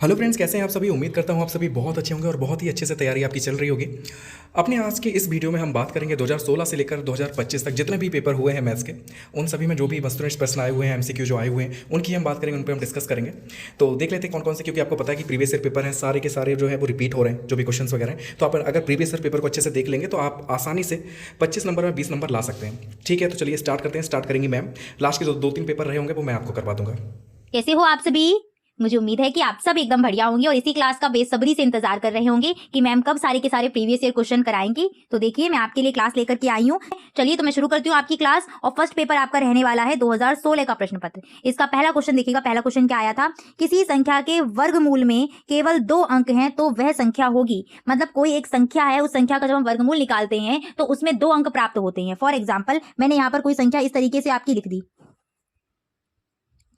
Hello friends, कैसे हैं आप सभी। उम्मीद करता हूं आप सभी बहुत अच्छे होंगे और बहुत ही अच्छे से तैयारी आपकी चल रही होगी। अपने आज के इस वीडियो में हम बात करेंगे 2016 से लेकर 2025 तक जितने भी पेपर हुए हैं मैथ्स के, उन सभी में जो भी वस्तुनिष्ठ प्रश्न आए हुए हैं, एमसीक्यू जो आए हुए हैं, उनकी हम बात करेंगे, उन पर हम डिस्कस करेंगे। तो देख लेते हैं कौन कौन से, क्योंकि आपको पता है कि प्रीवियस ईयर पेपर हैं, सारे के सारे जो है वो रिपीट हो रहे हैं, जो भी क्वेश्चन वगैरह हैं। तो आप अगर प्रीवियस ईयर पेपर को अच्छे से देख लेंगे तो आप आसानी से 25 नंबर में 20 नंबर ला सकते हैं। ठीक है, तो चलिए स्टार्ट करते हैं। स्टार्ट करेंगी मैम। लास्ट के जो 2-3 पेपर रहे होंगे वो मैं आपको करवा दूंगा। कैसे हो आप सभी। मुझे उम्मीद है कि आप सब एकदम बढ़िया होंगे और इसी क्लास का बेसब्री से इंतजार कर रहे होंगे कि मैम कब सारे के सारे प्रीवियस ईयर क्वेश्चन कराएंगी। तो देखिए, मैं आपके लिए क्लास लेकर के आई हूँ। चलिए तो मैं शुरू करती हूँ आपकी क्लास। और फर्स्ट पेपर आपका रहने वाला है 2016 का प्रश्न पत्र। इसका पहला क्वेश्चन देखिएगा। पहला क्वेश्चन क्या आया था, किसी संख्या के वर्गमूल में केवल 2 अंक हैं तो वह संख्या होगी। मतलब कोई एक संख्या है, उस संख्या का जब हम वर्गमूल निकालते हैं तो उसमें 2 अंक प्राप्त होते हैं। फॉर एग्जाम्पल, मैंने यहाँ पर कोई संख्या इस तरीके से आपकी लिख दी।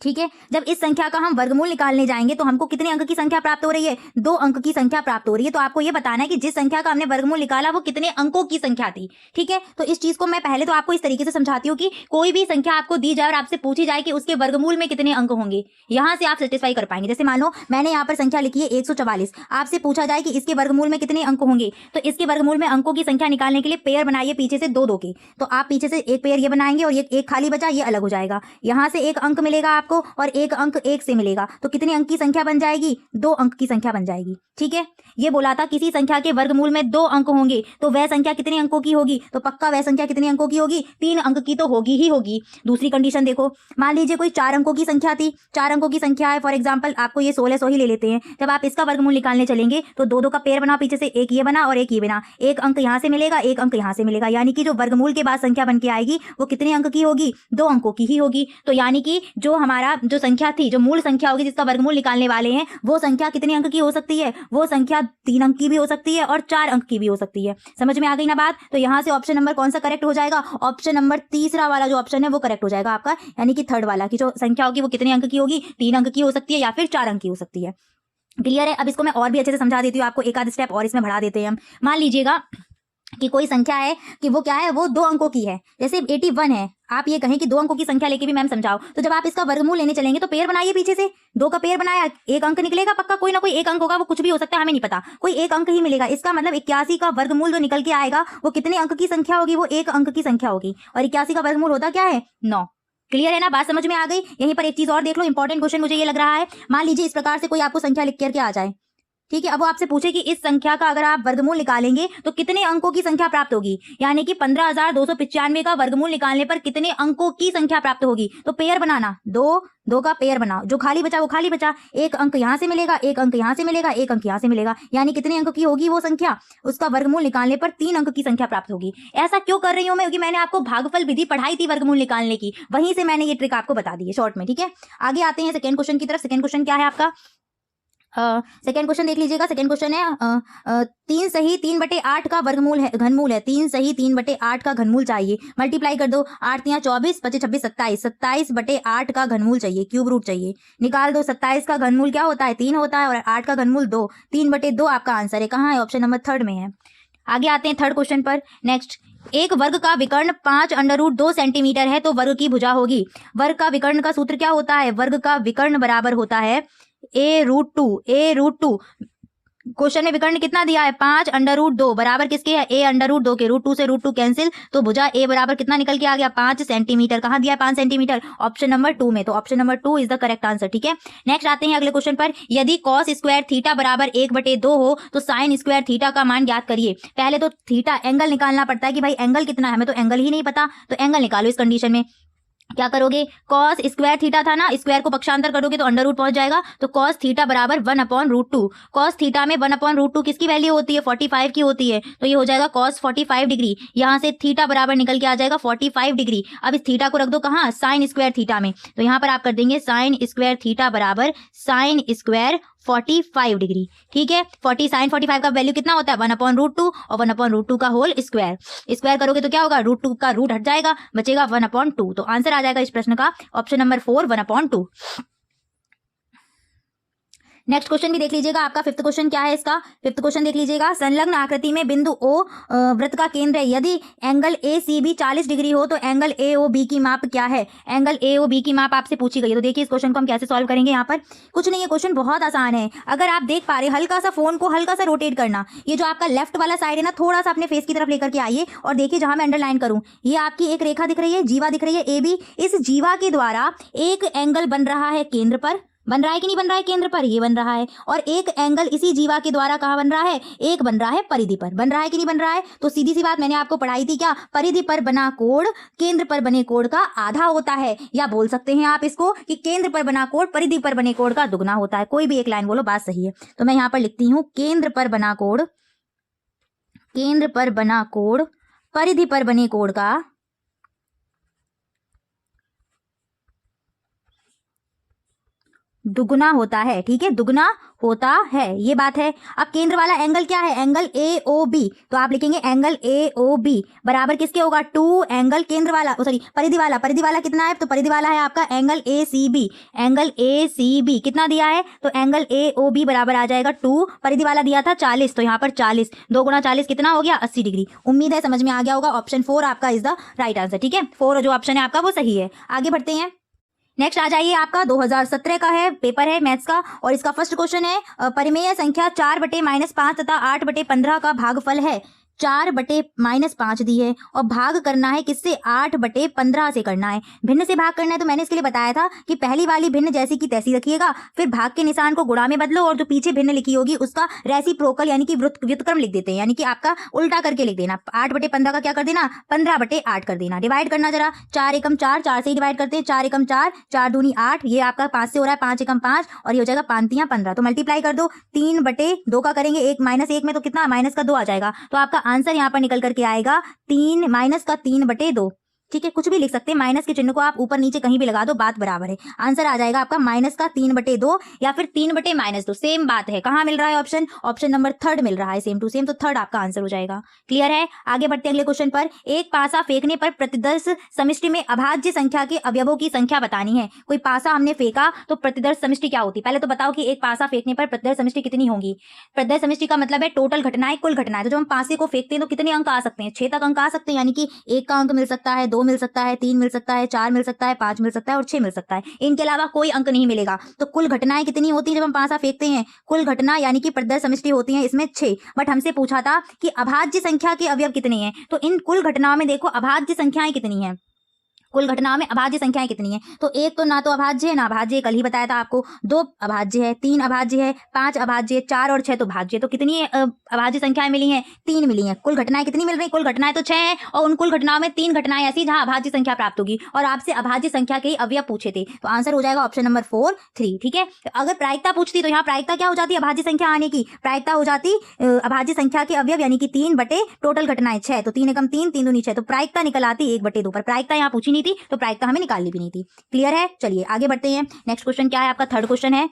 ठीक है, जब इस संख्या का हम वर्गमूल निकालने जाएंगे तो हमको कितने अंक की संख्या प्राप्त हो रही है? 2 अंक की संख्या प्राप्त हो रही है। तो आपको ये बताना है कि जिस संख्या का हमने वर्गमूल निकाला वो कितने अंकों की संख्या थी। ठीक है, तो इस चीज को मैं पहले तो आपको इस तरीके से समझाती हूँ कि कोई भी संख्या आपको दी जाए और आपसे पूछी जाए कि उसके वर्गमूल में कितने अंक होंगे, यहां से आप सेटिस्फाई कर पाएंगे। जैसे मान लो मैंने यहाँ पर संख्या लिखी है 144, आपसे पूछा जाए कि इसके वर्गमूल में कितने अंक होंगे, तो इसके वर्गमूल में अंकों की संख्या निकालने के लिए पेयर बनाइए पीछे से 2-2 के। तो आप पीछे से एक पेयर ये बनाएंगे और ये एक खाली बचा, ये अलग हो जाएगा। यहां से एक अंक मिलेगा आपको और एक अंक एक से मिलेगा। तो कितने अंक की संख्या बन जाएगी? 2 अंक की संख्या बन जाएगी। ठीक है, ये बोला था किसी संख्या के वर्गमूल में 2 अंक होंगे तो वह संख्या कितने अंकों की होगी? तो पक्का वह संख्या कितने अंकों की होगी? 3 अंक की तो होगी ही होगी। दूसरी कंडीशन देखो, मान लीजिए कोई 4 अंकों की संख्या थी। 4 अंकों की संख्या है, फॉर एग्जाम्पल आपको ये 1600 ही ले लेते हैं। जब आप इसका वर्गमूल निकालने चलेंगे तो 2-2 का पेयर बना, पीछे से एक ये बना और एक ये बना। एक अंक यहां से मिलेगा, एक अंक यहां से मिलेगा, यानी कि जो वर्गमूल के बाद संख्या बन के आएगी वो कितने अंक की होगी? 2 अंकों की ही होगी। तो यानी कि जो हमारा जो संख्या थी, जो मूल संख्या होगी जिसका वर्गमूल निकालने वाले हैं, वो संख्या कितने अंक की हो सकती है? वो संख्या 3 अंक की भी हो सकती है और 4 अंक की भी हो सकती है। समझ में आ गई ना बात? तो यहां से ऑप्शन नंबर कौन सा करेक्ट हो जाएगा? ऑप्शन नंबर तीसरा वाला जो ऑप्शन है वो करेक्ट हो जाएगा आपका, यानी कि थर्ड वाला की जो संख्या होगी वो कितने अंक की होगी? 3 अंक की हो सकती है या फिर 4 अंक की हो सकती है। क्लियर है? अब इसको मैं और भी अच्छे से समझा देती हूँ आपको, एक आध स्टेप और इसमें बढ़ा देते हैं हम। मान लीजिएगा कि कोई संख्या है कि वो क्या है, वो 2 अंकों की है। जैसे 81 है, आप ये कहें कि 2 अंकों की संख्या लेके भी मैम समझाओ, तो जब आप इसका वर्गमूल लेने चलेंगे तो पेयर बनाइए पीछे से। 2 का पेयर बनाया, एक अंक निकलेगा पक्का, कोई ना कोई एक अंक होगा, वो कुछ भी हो सकता है, हमें नहीं पता, कोई एक अंक ही मिलेगा। इसका मतलब 81 का वर्गमूल जो निकल के आएगा वो कितने अंक की संख्या होगी? वो 1 अंक की संख्या होगी। और 81 का वर्गमूल होता क्या है? 9। क्लियर है ना? बात समझ में आ गई? यहीं पर एक चीज और देख लो, इंपॉर्टेंट क्वेश्चन मुझे ये लग रहा है। मान लीजिए इस प्रकार से कोई आपको संख्या लिख करके आ जाए। ठीक है, अब वो आपसे पूछे कि इस संख्या का अगर आप वर्गमूल निकालेंगे तो कितने अंकों की संख्या प्राप्त होगी, यानी कि 15,295 का वर्गमूल निकालने पर कितने अंकों की संख्या प्राप्त होगी। तो पेयर बनाना, 2 का पेयर बनाओ, जो खाली बचा वो खाली बचा, एक अंक यहां से मिलेगा, एक अंक यहां से मिलेगा, एक अंक यहां से मिलेगा, यानी कितने अंक की होगी वो संख्या? उसका वर्गमूल निकालने पर 3 अंक की संख्या प्राप्त होगी। ऐसा क्यों कर रही हूं मैं? क्योंकि मैंने आपको भागफल विधि पढ़ाई थी वर्गमूल निकालने की, वहीं से मैंने ये ट्रिक आपको बता दी है शॉर्ट में। ठीक है, आगे आते हैं सेकंड क्वेश्चन की तरफ। सेकंड क्वेश्चन क्या है आपका? सेकेंड क्वेश्चन देख लीजिएगा। सेकेंड क्वेश्चन है 3 सही 3/8 का वर्गमूल है, घनमूल है। 3 सही 3/8 का घनमूल चाहिए। मल्टीप्लाई कर दो, 8 × 24, 25 26 27, 27/8 का घनमूल चाहिए, क्यूब रूट चाहिए। निकाल दो, 27 का घनमूल क्या होता है? 3 होता है और 8 का घनमूल 2। 3/2 आपका आंसर है। कहाँ है? ऑप्शन नंबर 3 में है। आगे आते हैं थर्ड क्वेश्चन पर। नेक्स्ट, एक वर्ग का विकर्ण 5√2 सेंटीमीटर है तो वर्ग की भुजा होगी। वर्ग का विकर्ण का सूत्र क्या होता है? वर्ग का विकर्ण बराबर होता है a√2। क्वेश्चन में विकर्ण कितना दिया है? 5√2 बराबर किसके है? a√2 के। √2 से √2 कैंसिल, तो भुजा a बराबर कितना निकल के आ गया? 5 सेंटीमीटर। कहाँ दिया है 5 सेंटीमीटर? ऑप्शन नंबर 2 में। तो option number 2 is the correct answer. ठीक है, नेक्स्ट आते हैं अगले क्वेश्चन पर। यदि cos स्क्वायर थीटा बराबर 1/2 हो तो साइन स्क्वायर थीटा का मान ज्ञात करिए। पहले तो थीटा एंगल निकालना पड़ता है कि भाई एंगल कितना है, हमें तो एंगल ही नहीं पता, तो एंगल निकालो। इस कंडीशन में क्या करोगे? cos स्क्वायर थीटा था ना, स्क्वायर को पक्षांतर करोगे तो अंडर रूट पहुंच जाएगा, तो cos थीटा बराबर 1/√2। cos थीटा में 1/√2 किसकी वैल्यू होती है? 45 की होती है, तो ये हो जाएगा cos 45 डिग्री। यहां से थीटा बराबर निकल के आ जाएगा 45 डिग्री। अब इस थीटा को रख दो कहाँ? साइन स्क्वायर थीटा में, तो यहां पर आप कर देंगे साइन स्क्वायर थीटा बराबर साइन स्क्वायर 45 डिग्री। ठीक है, साइन 45 का वैल्यू कितना होता है? 1/√2 और 1/√2 का होल स्क्वायर। स्क्वायर करोगे तो क्या होगा? √2 का रूट हट जाएगा, बचेगा 1/2। तो आंसर आ जाएगा इस प्रश्न का ऑप्शन नंबर 4, 1/2। नेक्स्ट क्वेश्चन भी देख लीजिएगा। आपका फिफ्थ क्वेश्चन क्या है इसका, फिफ्थ क्वेश्चन देख लीजिएगा। संलग्न आकृति में बिंदु ओ वृत्त का केंद्र है। यदि angle A C B 40 degree हो तो एंगल ए ओ बी की माप क्या है। एंगल ए ओ बी की माप आपसे पूछी गई है। तो देखिए इस क्वेश्चन को हम कैसे सॉल्व करेंगे। यहाँ पर कुछ नहीं है, क्वेश्चन बहुत आसान है। अगर आप देख पा रहे हैं, हल्का सा फोन को हल्का सा रोटेट करना, ये जो आपका लेफ्ट वाला साइड है ना, थोड़ा सा अपने फेस की तरफ लेकर के आइए और देखिए जहां मैं अंडरलाइन करूं, ये आपकी एक रेखा दिख रही है, जीवा दिख रही है ए बी। इस जीवा के द्वारा एक एंगल बन रहा है केंद्र पर, बन रहा है कि नहीं बन रहा है केंद्र पर, ये बन रहा है। और एक एंगल इसी जीवा के द्वारा कहाँ बन रहा है, एक बन रहा है परिधि पर, बन रहा है कि नहीं बन रहा है। तो सीधी सी बात मैंने आपको पढ़ाई थी क्या, परिधि पर बना कोण केंद्र पर बने कोण का आधा होता है, या बोल सकते हैं आप इसको कि केंद्र पर बना कोण परिधि पर बने कोण का दुगना होता है। कोई भी एक लाइन बोलो, बात सही है। तो मैं यहाँ पर लिखती हूँ केंद्र पर बना कोण, केंद्र पर बना कोण परिधि पर बने कोण का दुगुना होता है। ठीक है, दुगना होता है, ये बात है। अब केंद्र वाला एंगल क्या है, एंगल ए ओ बी। तो आप लिखेंगे एंगल ए ओ बी बराबर किसके होगा, 2 एंगल केंद्र वाला, सॉरी परिधि वाला। परिधि वाला कितना है, तो परिधि वाला है आपका angle A C B. Angle A C B कितना दिया है, तो एंगल ए ओ बी बराबर आ जाएगा 2, परिधि वाला दिया था 40, तो यहाँ पर 40, 2 गुणा 40 कितना हो गया, 80 डिग्री। उम्मीद है समझ में आ गया होगा। ऑप्शन 4 आपका इज द राइट आंसर। ठीक है, 4 जो ऑप्शन है आपका वो सही है। आगे बढ़ते हैं। नेक्स्ट आ जाइए, आपका 2017 का है, पेपर है मैथ्स का, और इसका फर्स्ट क्वेश्चन है परिमेय संख्या 4/-5 तथा 8/15 का भागफल है। 4/-5 दी है और भाग करना है किससे, 8/15 से करना है। भिन्न से भाग करना है, तो मैंने इसके लिए बताया था कि पहली वाली भिन्न जैसी की तैसी रखिएगा, फिर भाग के निशान को गुणा में बदलो और जो पीछे भिन्न लिखी होगी उसका रेसिप्रोकल यानी कि व्युत्क्रम लिख देते हैं, यानी कि आपका उल्टा करके लिख देना। 8/15 का क्या कर देना, 15/8 कर देना। डिवाइड करना जरा, 4 एकम 4, 4 से ही डिवाइड करते हैं, 4 एकम 4, 4 दूनी 8, ये आपका 5 से हो रहा है, 5 एकम 5 और ये हो जाएगा 5 तियां 15। तो मल्टीप्लाई कर दो, 3/2 का करेंगे, 1 -1 में तो कितना माइनस का 2 आ जाएगा। तो आपका आंसर यहाँ पर निकल करके आएगा 3 -3/2। ठीक है, कुछ भी लिख सकते हैं, माइनस के चिन्ह को आप ऊपर नीचे कहीं भी लगा दो, बात बराबर है। आंसर आ जाएगा आपका -3/2 या फिर 3/-2, सेम बात है। कहाँ मिल रहा है ऑप्शन, ऑप्शन नंबर 3 मिल रहा है, सेम टू सेम। तो 3 आपका आंसर हो जाएगा। क्लियर है, आगे बढ़ते हैं अगले क्वेश्चन पर। एक पासा फेंकने पर प्रतिदर्श समष्टि में अभाज्य संख्या के अवयवों की संख्या बतानी है। कोई पासा हमने फेंका तो प्रतिदर्श समष्टि क्या होती है, पहले तो बताओ कि एक पासा फेंकने पर प्रतिदर्श समष्टि कितनी होगी। प्रतिदर्श समष्टि का मतलब है टोटल घटनाएं, कुल घटनाएं। तो जब हम पासे को फेंकते हैं तो कितने अंक आ सकते हैं, 6 तक अंक आ सकते हैं, यानी कि 1 का अंक मिल सकता है, 2 मिल सकता है, 3 मिल सकता है, 4 मिल सकता है, 5 मिल सकता है और 6 मिल सकता है। इनके अलावा कोई अंक नहीं मिलेगा। तो कुल घटनाएं कितनी होती है जब हम पासा फेंकते हैं, कुल घटना यानी कि प्रतिदर्श समष्टि होती है इसमें 6। बट हमसे पूछा था कि अभाज्य संख्या के अवयव कितने हैं, तो इन कुल घटनाओं में देखो अभाज्य संख्याएं कितनी हैं, कुल घटनाओं में अभाज्य संख्याएं कितनी हैं। तो एक तो ना तो अभाज्य है ना अभाज्य, कल ही बताया था आपको। 2 अभाज्य है, 3 अभाज्य है, 5 अभाज्य, 4 और 6 तो भाज्य। तो कितनी अभाज्य संख्याएं मिली हैं, 3 मिली हैं। कुल घटनाएं कितनी मिल रही, कुल घटनाएं तो 6 हैं और उन कुल घटनाओं में 3 घटनाएं ऐसी जहां अभाज्य संख्या प्राप्त होगी और आपसे अभाज्य संख्या के ही अवयव पूछे थे। तो आंसर हो जाएगा ऑप्शन नंबर 4 3। ठीक है, तो अगर प्रायिकता पूछती तो यहाँ प्रायिकता क्या हो जाती, अभाज्य संख्या आने की प्रायिकता हो जाती अभाज्य संख्या के अवयव यानी कि 3 बटे टोटल घटनाएं 6। तो 3 एकम 3, 3 दूनी 6, तो प्रायिकता निकल आती 1/2। पर प्रायिकता यहाँ पूछी नहीं थी तो प्रायिकता हमें निकालनी भी नहीं थी। क्लियर है, चलिए आगे बढ़ते हैं। नेक्स्ट क्वेश्चन क्या है आपका, थर्ड क्वेश्चन है।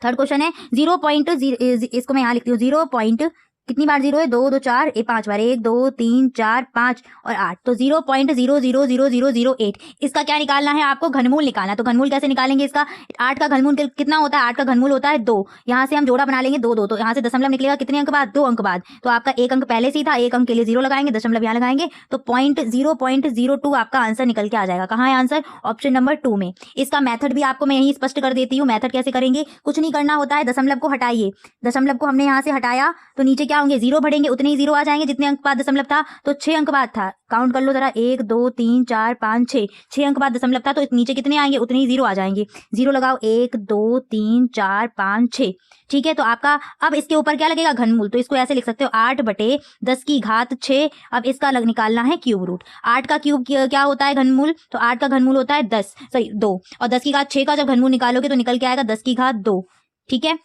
थर्ड क्वेश्चन है 0.0, इसको मैं यहाँ लिखती हूँ 0. कितनी बार 0 है, 2 2 4 5 बार, 1 2 3 4 5 और 8। तो 0.0000008 इसका क्या निकालना है आपको, घनमूल निकालना है। तो घनमूल कैसे निकालेंगे इसका, 8 का घनमूल कितना होता है, 8 का घनमूल होता है 2। यहाँ से हम जोड़ा बना लेंगे 2 2, तो यहाँ से दशमलव निकलेगा कितने अंक बाद, 2 अंक बाद। तो आपका 1 अंक पहले से ही था, 1 अंक के लिए 0 लगाएंगे, दशमलव यहाँ लगाएंगे, तो 0.02 आपका आंसर निकल के आ जाएगा। कहाँ है आंसर, ऑप्शन नंबर 2 में। इसका मेथड भी आपको मैं यही स्पष्ट कर देती हूँ। मेथड कैसे करेंगे, कुछ नहीं करना होता है, दशमलव को हटाइए। दशमलव को हमने यहाँ से हटाया तो नीचे क्या होंगे, 0 बढ़ेंगे, उतने ही 0 आ जाएंगे जितने अंक बाद दशमलव था। तो 6 अंक बाद था, काउंट कर लो जरा, 1 2 3 4 5 6, 6 अंक बाद दशमलव था तो नीचे कितने आएंगे, उतने ही 0 आ जाएंगे। 0 लगाओ, 1 2 3 4 5 6। ठीक है, तो आपका अब इसके ऊपर क्या लगेगा, घनमूल। तो इसको ऐसे लिख सकते हो 8/10⁶। अब इसका निकालना है क्यूब रूट। 8 का क्यूब क्या होता है, घनमूल। तो 8 का घनमूल होता है 2 और 10⁻6 का जब घनमूल निकालोगे तो निकल के आएगा 10⁻2। ठीक है,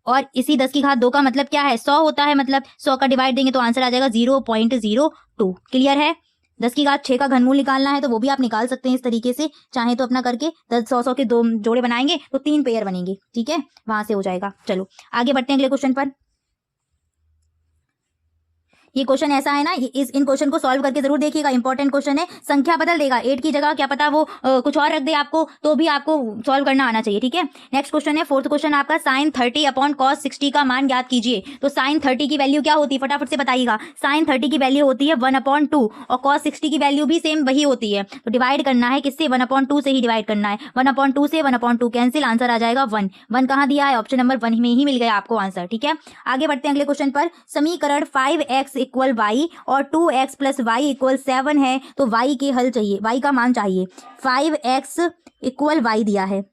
और इसी 10⁻2 का मतलब क्या है, 100 होता है। मतलब 100 का डिवाइड देंगे तो आंसर आ जाएगा 0.02। क्लियर है, 10⁻6 का घनमूल निकालना है तो वो भी आप निकाल सकते हैं इस तरीके से, चाहे तो अपना करके 100 के 2 जोड़े बनाएंगे तो 3 पेयर बनेंगे। ठीक है, वहां से हो जाएगा। चलो आगे बढ़ते हैं अगले क्वेश्चन पर। ये क्वेश्चन ऐसा है ना, इन क्वेश्चन को सॉल्व करके जरूर देखिएगा, इंपॉर्टेंट क्वेश्चन है। संख्या बदल देगा, 8 की जगह क्या पता वो कुछ और रख दे आपको, तो भी आपको सॉल्व करना आना चाहिए, ठीक है। नेक्स्ट क्वेश्चन है, फोर्थ क्वेश्चन आपका, sin 30 अपॉन cos 60 का मान ज्ञात कीजिए। तो sin 30 की वैल्यू क्या होती है, फटाफट से बताइएगा। sin 30 की वैल्यू होती है 1/2 और cos 60 की वैल्यू भी सेम वही होती है। तो डिवाइड करना है किससे, 1/2 से ही डिवाइड करना है। 1/2 से 1/2 कैंसिल, आंसर आ जाएगा 1। 1 कहाँ दिया है, ऑप्शन नंबर 1 में ही मिल गया आपको आंसर, ठीक है। आगे बढ़ते हैं अगले क्वेश्चन पर। समीकरण 5x = y और 2x + y = 7 है, तो y के हल चाहिए, y का मान चाहिए। 5x = y दिया है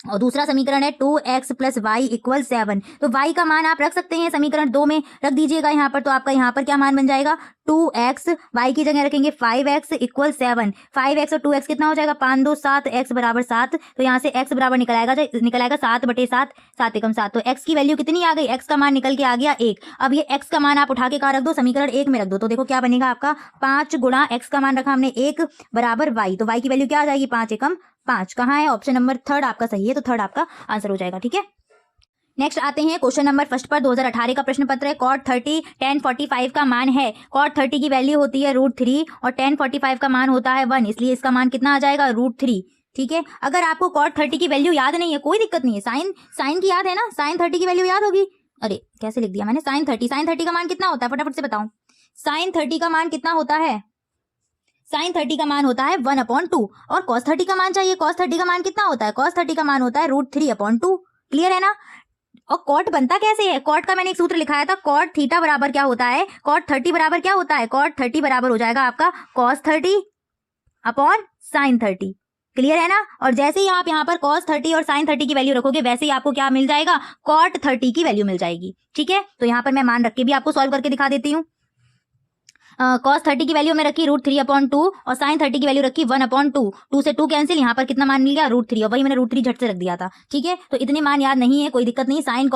और दूसरा समीकरण है 2x + y = 7, तो y का मान आप रख सकते हैं समीकरण 2 में, रख दीजिएगा यहाँ पर। तो आपका यहाँ पर क्या मान बन जाएगा, 2x, y की जगह रखेंगे 5x = 7। 5x और 2x कितना हो जाएगा, 5 2 7, x = 7। तो यहाँ से x बराबर निकल आएगा 7/7, 7 एकम 7। तो x की वैल्यू कितनी आ गई, x का मान निकल के आ गया 1। अब ये x का मान आप उठा के कहाँ रख दो, समीकरण 1 में रख दो। तो देखो क्या बनेगा आपका, 5 गुणा x का मान रखा हमने 1 बराबर y। तो y की वैल्यू क्या आ जाएगी, 5 एकम 5। कहाँ है, ऑप्शन नंबर 3 आपका सही है, तो 3 आपका आंसर हो जाएगा, ठीक है। नेक्स्ट आते हैं क्वेश्चन नंबर फर्स्ट पर। 2018 का प्रश्न पत्र है। cot 30 tan 45 का मान है। cot 30 की वैल्यू होती है √3 और tan 45 का मान होता है 1, इसलिए इसका मान कितना आ जाएगा, √3, ठीक है। अगर आपको cot 30 की वैल्यू याद नहीं है कोई दिक्कत नहीं है, साइन की याद है ना, sin 30 की वैल्यू याद होगी। अरे कैसे लिख दिया मैंने, sin 30 का मान कितना होता है, फटाफट से बताओ। sin 30 का मान कितना होता है, sin 30 का मान होता है 1/2 और cos 30 का मान चाहिए। cos 30 का मान कितना होता है, cos 30 का मान होता है √3/2। क्लियर है ना। और cot बनता कैसे है, cot का मैंने एक सूत्र लिखाया था, cot थीटा बराबर क्या होता है, cot 30 बराबर क्या होता है, cot 30 बराबर हो जाएगा आपका cos 30/sin 30। क्लियर है ना। और जैसे ही आप यहाँ पर cos 30 और sin 30 की वैल्यू रखोगे, वैसे ही आपको क्या मिल जाएगा, cot 30 की वैल्यू मिल जाएगी, ठीक है। तो यहाँ पर मैं मान रख के भी आपको सॉल्व करके दिखा देती हूँ। cos 30 की वैल्यू में रखी √3/2 और sin 30 की वैल्यू रखी 1/2। 2 से 2 कैंसिल, यहाँ पर कितना मान मिल गया, √3, और वही मैंने √3 झट से रख दिया था, ठीक है। तो इतने मान याद नहीं है, कोई दिक्कत नहीं। साइन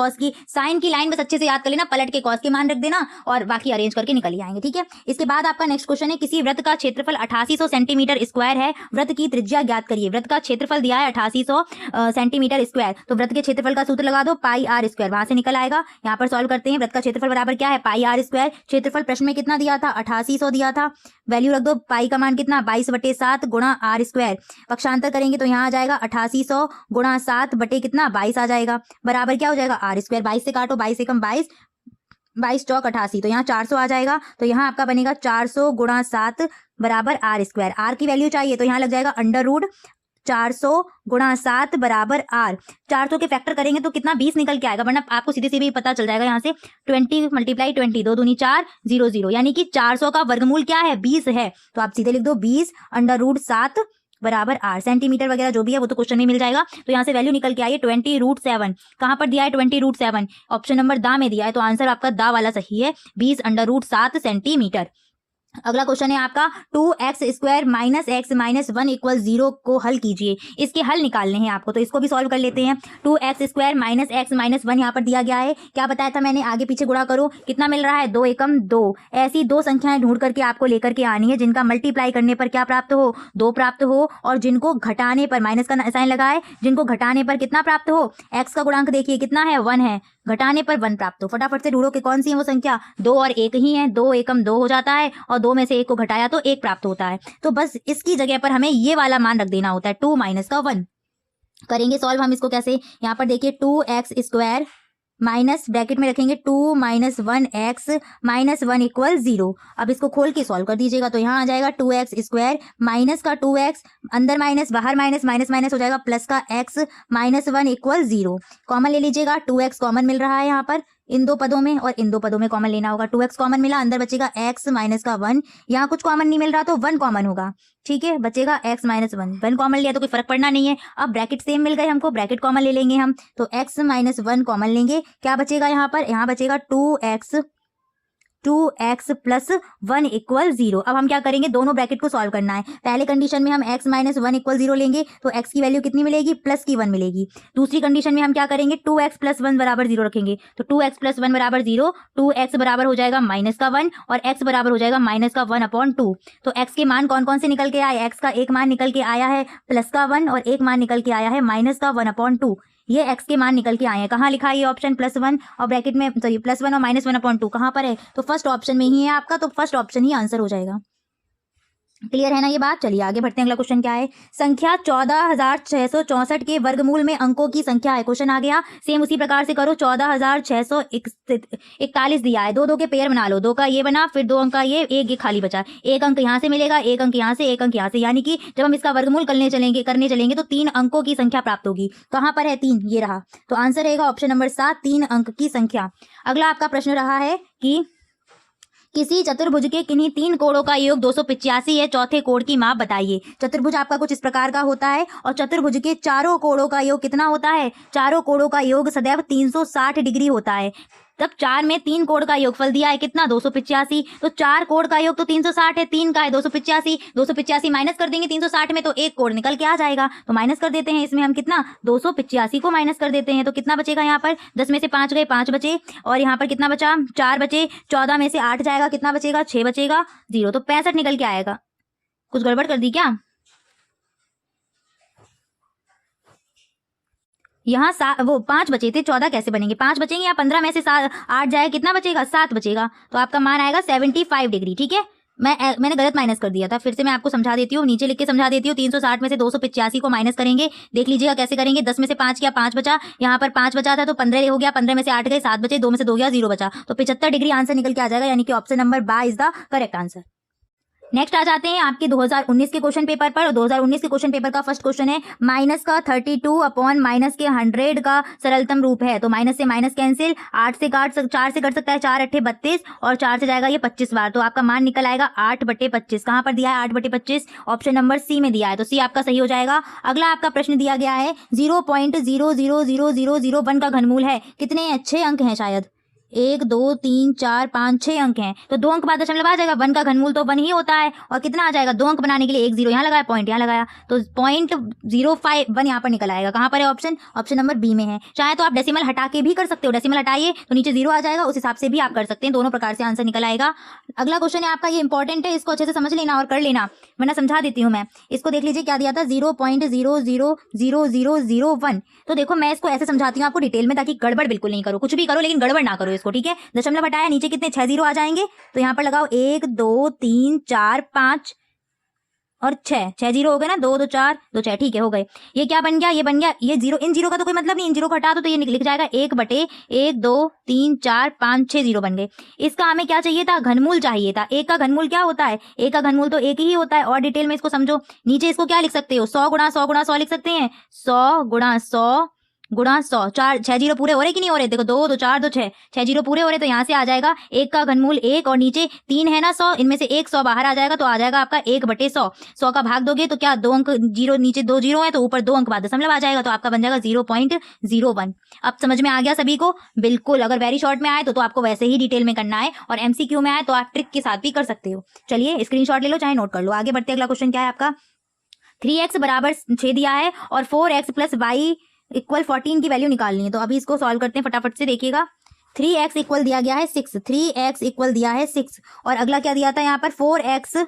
की लाइन बस अच्छे से याद कर लेना, पलट के cos के मान रख देना और बाकी अरेंज करके निकल ही आएंगे, ठीक है। इसके बाद आपका नेक्स्ट क्वेश्चन है, किसी वृत्त का क्षेत्रफल 8800 सेंटीमीटर स्क्वायर है, वृत्त की त्रिज्या ज्ञात करिए। वृत्त का क्षेत्रफल दिया है 8800 सेंटीमीटर स्क्वायर, तो वृत्त के क्षेत्रफल का सूत्र लगा दो, πr², वहां से निकल आएगा। यहाँ पर सॉल्व करते हैं। वृत्त का क्षेत्रफल बराबर क्या है, πr²। क्षेत्रफल प्रश्न में कितना दिया था, 8800 दिया था, वैल्यू रख दो, पाई का मान कितना, 22/7 गुणा r²। पक्षांतर करेंगे तो यहाँ आ जाएगा 8800 गुणा 7 बटे कितना, 22 आ जाएगा, बराबर क्या हो जाएगा, r²। 22 से काटो, 22 एकम 22, 22 चौक 88, तो यहाँ 400 आ जाएगा। तो यहाँ आपका बनेगा 400 गुणा 7 बराबर r²। r की वैल्यू चाहिए तो यहाँ लग जाएगा √400 गुणा 7 बराबर r। 400 के फैक्टर करेंगे तो कितना, 20 निकल के आएगा, वरना आपको सीधे सीधे पता चल जाएगा यहाँ से। 20 × 20, 2 दूनी 4, 0 0, यानी कि 400 का वर्गमूल क्या है, 20 है। तो आप सीधे लिख दो 20 √7 बराबर r। सेंटीमीटर वगैरह जो भी है वो तो क्वेश्चन में मिल जाएगा। तो यहाँ से वैल्यू निकल के आई है 20√7। कहाँ पर दिया है 20√7, ऑप्शन नंबर दा में दिया है, तो आंसर आपका दा वाला सही है, 20 √7 सेंटीमीटर। अगला क्वेश्चन है आपका 2x² - x - 1 = 0 को हल कीजिए। इसके हल निकालने हैं आपको, तो इसको भी सॉल्व कर लेते हैं। 2x² - x - 1 यहाँ पर दिया गया है, क्या बताया था मैंने, आगे पीछे गुणा करो, कितना मिल रहा है, 2 एकम 2। ऐसी दो संख्याएं ढूंढ करके आपको लेकर के आनी है जिनका मल्टीप्लाई करने पर क्या प्राप्त हो, 2 प्राप्त हो, और जिनको घटाने पर, माइनस का साइन लगा है, जिनको घटाने पर कितना प्राप्त हो, x का गुणांक देखिए कितना है, 1 है, घटाने पर 1 प्राप्त हो। फटाफट से ढूंढो कि कौन सी है वो संख्या, 2 और 1 ही है, 2 एकम 2 हो जाता है और 2 में से 1 को घटाया तो 1 प्राप्त होता है। तो बस इसकी जगह पर हमें ये वाला मान रख देना होता है, 2 - का 1। करेंगे सॉल्व हम इसको कैसे, यहाँ पर देखिए 2x² माइनस ब्रैकेट में रखेंगे 2 - 1x - 1 = 0। अब इसको खोल के सॉल्व कर दीजिएगा तो यहाँ आ जाएगा 2x² माइनस का 2x, अंदर माइनस बाहर माइनस, माइनस माइनस हो जाएगा प्लस का x - 1 = 0। कॉमन ले लीजिएगा, 2x कॉमन मिल रहा है यहाँ पर इन दो पदों में, और इन दो पदों में कॉमन लेना होगा। 2x कॉमन मिला, अंदर बचेगा x - का 1, यहाँ कुछ कॉमन नहीं मिल रहा तो 1 कॉमन होगा, ठीक है, बचेगा x - 1। 1 कॉमन लिया तो कोई फर्क पड़ना नहीं है। अब ब्रैकेट सेम मिल गए हमको, ब्रैकेट कॉमन ले लेंगे हम, तो x - 1 कॉमन लेंगे, क्या बचेगा यहाँ पर, यहाँ बचेगा 2x + 1 = 0। अब हम क्या करेंगे, दोनों ब्रैकेट को सॉल्व करना है। पहले कंडीशन में हम x - 1 = 0 लेंगे तो x की वैल्यू कितनी मिलेगी, प्लस की 1 मिलेगी। दूसरी कंडीशन में हम क्या करेंगे, 2x + 1 बराबर 0 रखेंगे, तो 2x + 1 बराबर 0, 2x बराबर हो जाएगा माइनस का 1 और x बराबर हो जाएगा माइनस का 1/2। तो x के मान कौन कौन से निकल के आए, x का एक मान निकल के आया है प्लस का 1 और एक मान निकल के आया है माइनस का 1/2। ये x के मान निकल के आए हैं। कहाँ लिखा है ये ऑप्शन? +1 और ब्रैकेट में सॉरी +1 और -1/2 कहाँ पर है? तो फर्स्ट ऑप्शन में ही है आपका, तो फर्स्ट ऑप्शन ही आंसर हो जाएगा। क्लियर है ना ये बात? चलिए आगे बढ़ते हैं। अगला क्वेश्चन क्या है? संख्या 14,664 के वर्गमूल में अंकों की संख्या है। क्वेश्चन आ गया, सेम उसी प्रकार से करो। 14,641 दिया है, दो के पेयर बना लो, 2 का ये बना, फिर 2 अंक का ये खाली बचा, एक अंक यहाँ से मिलेगा, एक अंक यहाँ से, एक अंक यहाँ से, यानी कि जब हम इसका वर्गमूल करने चलेंगे तो 3 अंकों की संख्या प्राप्त होगी। कहाँ पर है 3? ये रहा। तो आंसर रहेगा ऑप्शन नंबर 7, 3 अंक की संख्या। अगला आपका प्रश्न रहा है कि किसी चतुर्भुज के किन्हीं 3 कोणों का योग 285 है, चौथे कोण की माप बताइए। चतुर्भुज आपका कुछ इस प्रकार का होता है और चतुर्भुज के चारों कोणों का योग कितना होता है? चारों कोणों का योग सदैव 360 डिग्री होता है। तब 4 में 3 कोण का योगफल दिया है कितना? 285। तो 4 कोण का योग तो 360 है, 3 का है 285। 285 माइनस कर देंगे 360 में तो एक कोण निकल के आ जाएगा, तो माइनस कर देते हैं इसमें हम कितना? 285 को माइनस कर देते हैं, तो कितना बचेगा यहाँ पर? 10 में से 5 गए, 5 बचे, और यहाँ पर कितना बचा? 4 बचे। 14 में से 8 जाएगा, कितना बचेगा? 6 बचेगा, 0, तो 65 निकल के आएगा। कुछ गड़बड़ कर दी क्या? यहाँ 5 बचे थे, 14 कैसे बनेंगे? 5 बचेंगे, या 15 में से 8 जाए, कितना बचेगा? 7 बचेगा, तो आपका मान आएगा 75 डिग्री। ठीक है, मैंने गलत माइनस कर दिया था, फिर से मैं आपको समझा देती हूँ, नीचे लिख के समझा देती हूँ। 360 में से 285 को माइनस करेंगे, देख लीजिएगा कैसे करेंगे। 10 में से 5 किया, 5 बचा, यहाँ पर 5 बचा था तो 15 हो गया, 15 में से 8 गए, 7 बचे, 2 में से 2 गया, 0 बचा, तो 75 डिग्री आंसर निकल के आ जाएगा, यानी कि option number B is the correct answer. Next आ जाते हैं आपके 2019 के क्वेश्चन पेपर पर। 2019 के क्वेश्चन पेपर का फर्स्ट क्वेश्चन है, माइनस का 32 अपॉन माइनस के 100 का सरलतम रूप है। तो माइनस से माइनस कैंसिल, 4 से कट सकता है, 4 8 32, और 4 से जाएगा ये 25 बार, तो आपका मान निकल आएगा 8/25। कहाँ पर दिया है 8/25? ऑप्शन नंबर सी में दिया है, तो सी आपका सही हो जाएगा। अगला आपका प्रश्न दिया गया है 0.0000001 का घनमूल है, कितने अच्छे अंक हैं? शायद 1 2 3 4 5 6 अंक हैं, तो 2 अंक बाद दशमलव आ जाएगा। 1 का घनमूल तो 1 ही होता है, और कितना आ जाएगा? 2 अंक बनाने के लिए 1 0 यहाँ लगाया, पॉइंट यहाँ लगाया, तो 0.051 यहाँ पर निकल आएगा। कहाँ पर है ऑप्शन? ऑप्शन नंबर बी में है। चाहे तो आप डेसिमल हटा के भी कर सकते हो, डेसिमल हटाइए तो नीचे 0 आ जाएगा, उस हिसाब से भी आप कर सकते हैं, दोनों प्रकार से आंसर निकल आएगा। अगला क्वेश्चन है आपका, ये इंपॉर्टेंट है, इसको अच्छे से समझ लेना और कर लेना, वरना समझा देती हूँ मैं। इसको देख लीजिए क्या दिया था, 0.0000001। तो देखो मैं इसको ऐसे समझाती हूँ आपको डिटेल में, ताकि गड़बड़ बिल्कुल नहीं करो, कुछ भी करो लेकिन गड़बड़ ना करो इसको, ठीक है। दशमलव हटाया, नीचे कितने 6 0 आ जाएंगे, तो यहाँ पर लगाओ 1 2 3 4 5 और 6 0 हो गए ना, 2 2 4 2 6, ठीक है, हो गए। ये क्या बन गया? ये बन गया ये 0, इन 0 का तो कोई मतलब नहीं, इन 0 को हटा दो तो ये लिख जाएगा 1/1 2 3 4 5 6 0 बन गए। इसका हमें क्या चाहिए था? घनमूल चाहिए था। एक का घनमूल क्या होता है? एक का घनमूल तो एक ही होता है, और डिटेल में इसको समझो। नीचे इसको क्या लिख सकते हो? 100 गुणा 100 गुणा 100 लिख सकते हैं, 100 गुणा 100 गुणा 100। 6 0 पूरे हो रहे कि नहीं हो रहे? देखो 2 2 4 2 6, 6 0 पूरे हो रहे, तो यहाँ से आ जाएगा एक का घनमूल 1, और नीचे 3 है ना 100, इनमें से एक 100 बाहर आ जाएगा, तो आ जाएगा आपका 1/100। 100 का भाग दोगे तो क्या 2 अंक 0, नीचे 2 0 है तो ऊपर 2 अंक बाद दशमलव आ जाएगा, तो आपका बन जाएगा 0.01। अब समझ में आ गया सभी को? बिल्कुल। अगर वेरी शॉर्ट में आए तो आपको वैसे ही डिटेल में करना है, और MCQ में आए तो आप ट्रिक के साथ भी कर सकते हो। चलिए स्क्रीनशॉट ले लो, चाहे नोट कर लो। आगे बढ़ते अगला क्वेश्चन क्या है आपका, 3x बराबर 6 दिया है और 4x + y = 14 की वैल्यू निकालनी है। तो अभी इसको सॉल्व करते हैं फटाफट से, देखिएगा। 3x इक्वल दिया गया है 6, 3x इक्वल दिया है 6, और अगला क्या दिया था यहाँ पर? 4x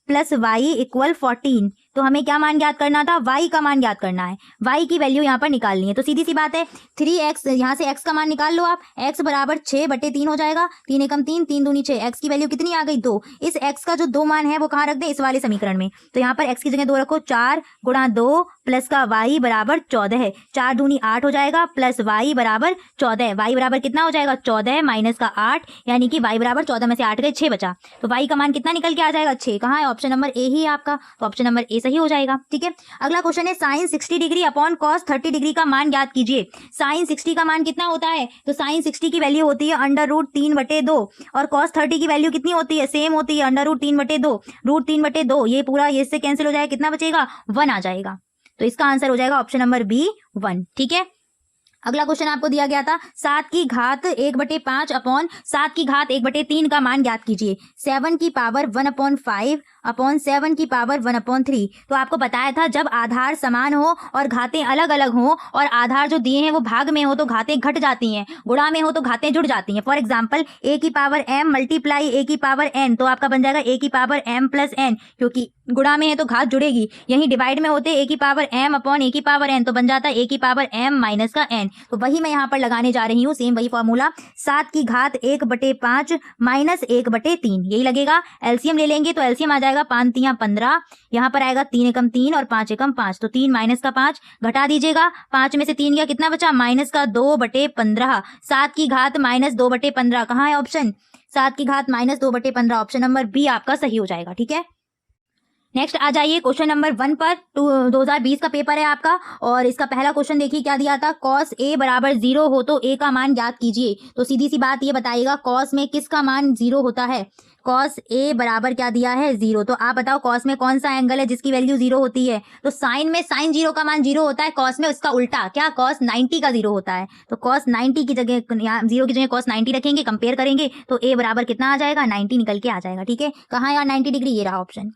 + y = 14। तो हमें क्या मान ज्ञात करना था? y का मान ज्ञात करना है, y की वैल्यू यहाँ पर निकालनी है। तो सीधी सी बात है, 3x यहाँ से x का मान निकाल लो आप, x बराबर 6/3 हो जाएगा, 3 एकम 3 3 दूनी 6, x की वैल्यू कितनी आ गई? 2। इस x का जो 2 मान है वो कहाँ रख दें? इस वाले समीकरण में। तो यहाँ पर x की जगह 2 रखो, 4 गुणा 2 प्लस का y बराबर 14 है, 4 दूनी 8 हो जाएगा, प्लस y बराबर 14, y बराबर कितना हो जाएगा? 14 माइनस का 8, यानी कि y बराबर 14 में से 8 गए, 6 बचा, तो y का मान कितना निकल के आ जाएगा? 6। कहाँ है? ऑप्शन नंबर ए ही है आपका, तो ऑप्शन नंबर ए सही हो जाएगा। ठीक है, अगला क्वेश्चन है, sin 60 degree upon cos 30 degree का मान ज्ञात कीजिए। sin 60 का मान कितना होता है? तो sin 60 की वैल्यू होती है √3/2, और cos 30 की वैल्यू कितनी होती है? सेम होती है √3/2, √3/2, ये पूरा ये इससे कैंसिल हो जाएगा, कितना बचेगा? 1 आ जाएगा। तो इसका आंसर हो जाएगा ऑप्शन नंबर बी 1। ठीक है, अगला क्वेश्चन आपको दिया गया था, 7 की घात 1/5 अपॉन 7 की घात 1/3 का मान ज्ञात कीजिए। 7 की पावर 1/5 अपॉन 7 की पावर 1/3। तो आपको बताया था, जब आधार समान हो और घातें अलग अलग हो, और आधार जो दिए हैं वो भाग में हो तो घातें घट जाती हैं, गुणा में हो तो घातें जुड़ जाती हैं। फॉर एग्जाम्पल, a की पावर m मल्टीप्लाई a की पावर n, तो आपका बन जाएगा a की पावर m + n, क्योंकि गुणा में है तो घात जुड़ेगी, यहीं डिवाइड में होते ए की पावर m अपॉन ए की पावर n, तो बन जाता है ए की पावर m माइनस का n। तो वही मैं यहाँ पर लगाने जा रही हूँ, सेम वही फॉर्मूला, 7 की घात 1/5 माइनस 1/3, यही लगेगा। एलसीएम ले लेंगे तो एलसीएम आ जाएगा 5 तियां 15, यहाँ पर आएगा 3 एकम 3 और 5 एकम 5, तो 3 माइनस का 5 घटा दीजिएगा, 5 में से 3 गया, कितना बचा, माइनस का 2/15, 7 की घात माइनस 2/15, कहाँ है ऑप्शन, 7 की घात माइनस 2/15, ऑप्शन नंबर बी आपका सही हो जाएगा। ठीक है, नेक्स्ट आ जाइए क्वेश्चन नंबर 1 पर। 2020 का पेपर है आपका, और इसका पहला क्वेश्चन देखिए क्या दिया था, कॉस ए बराबर 0 हो तो ए का मान ज्ञात कीजिए। तो सीधी सी बात ये बताइएगा, कॉस में किसका मान 0 होता है, कॉस ए बराबर क्या दिया है 0, तो आप बताओ कॉस में कौन सा एंगल है जिसकी वैल्यू 0 होती है, तो साइन में साइन 0 का मान 0 होता है, कॉस में उसका उल्टा क्या, कॉस 90 का 0 होता है। तो कॉस 90 की जगह, 0 की जगह कॉस 90 रखेंगे, कंपेयर करेंगे तो ए बराबर कितना आ जाएगा, 90 निकल के आ जाएगा। ठीक है, कहाँ यार 90 डिग्री, ये रहा ऑप्शन।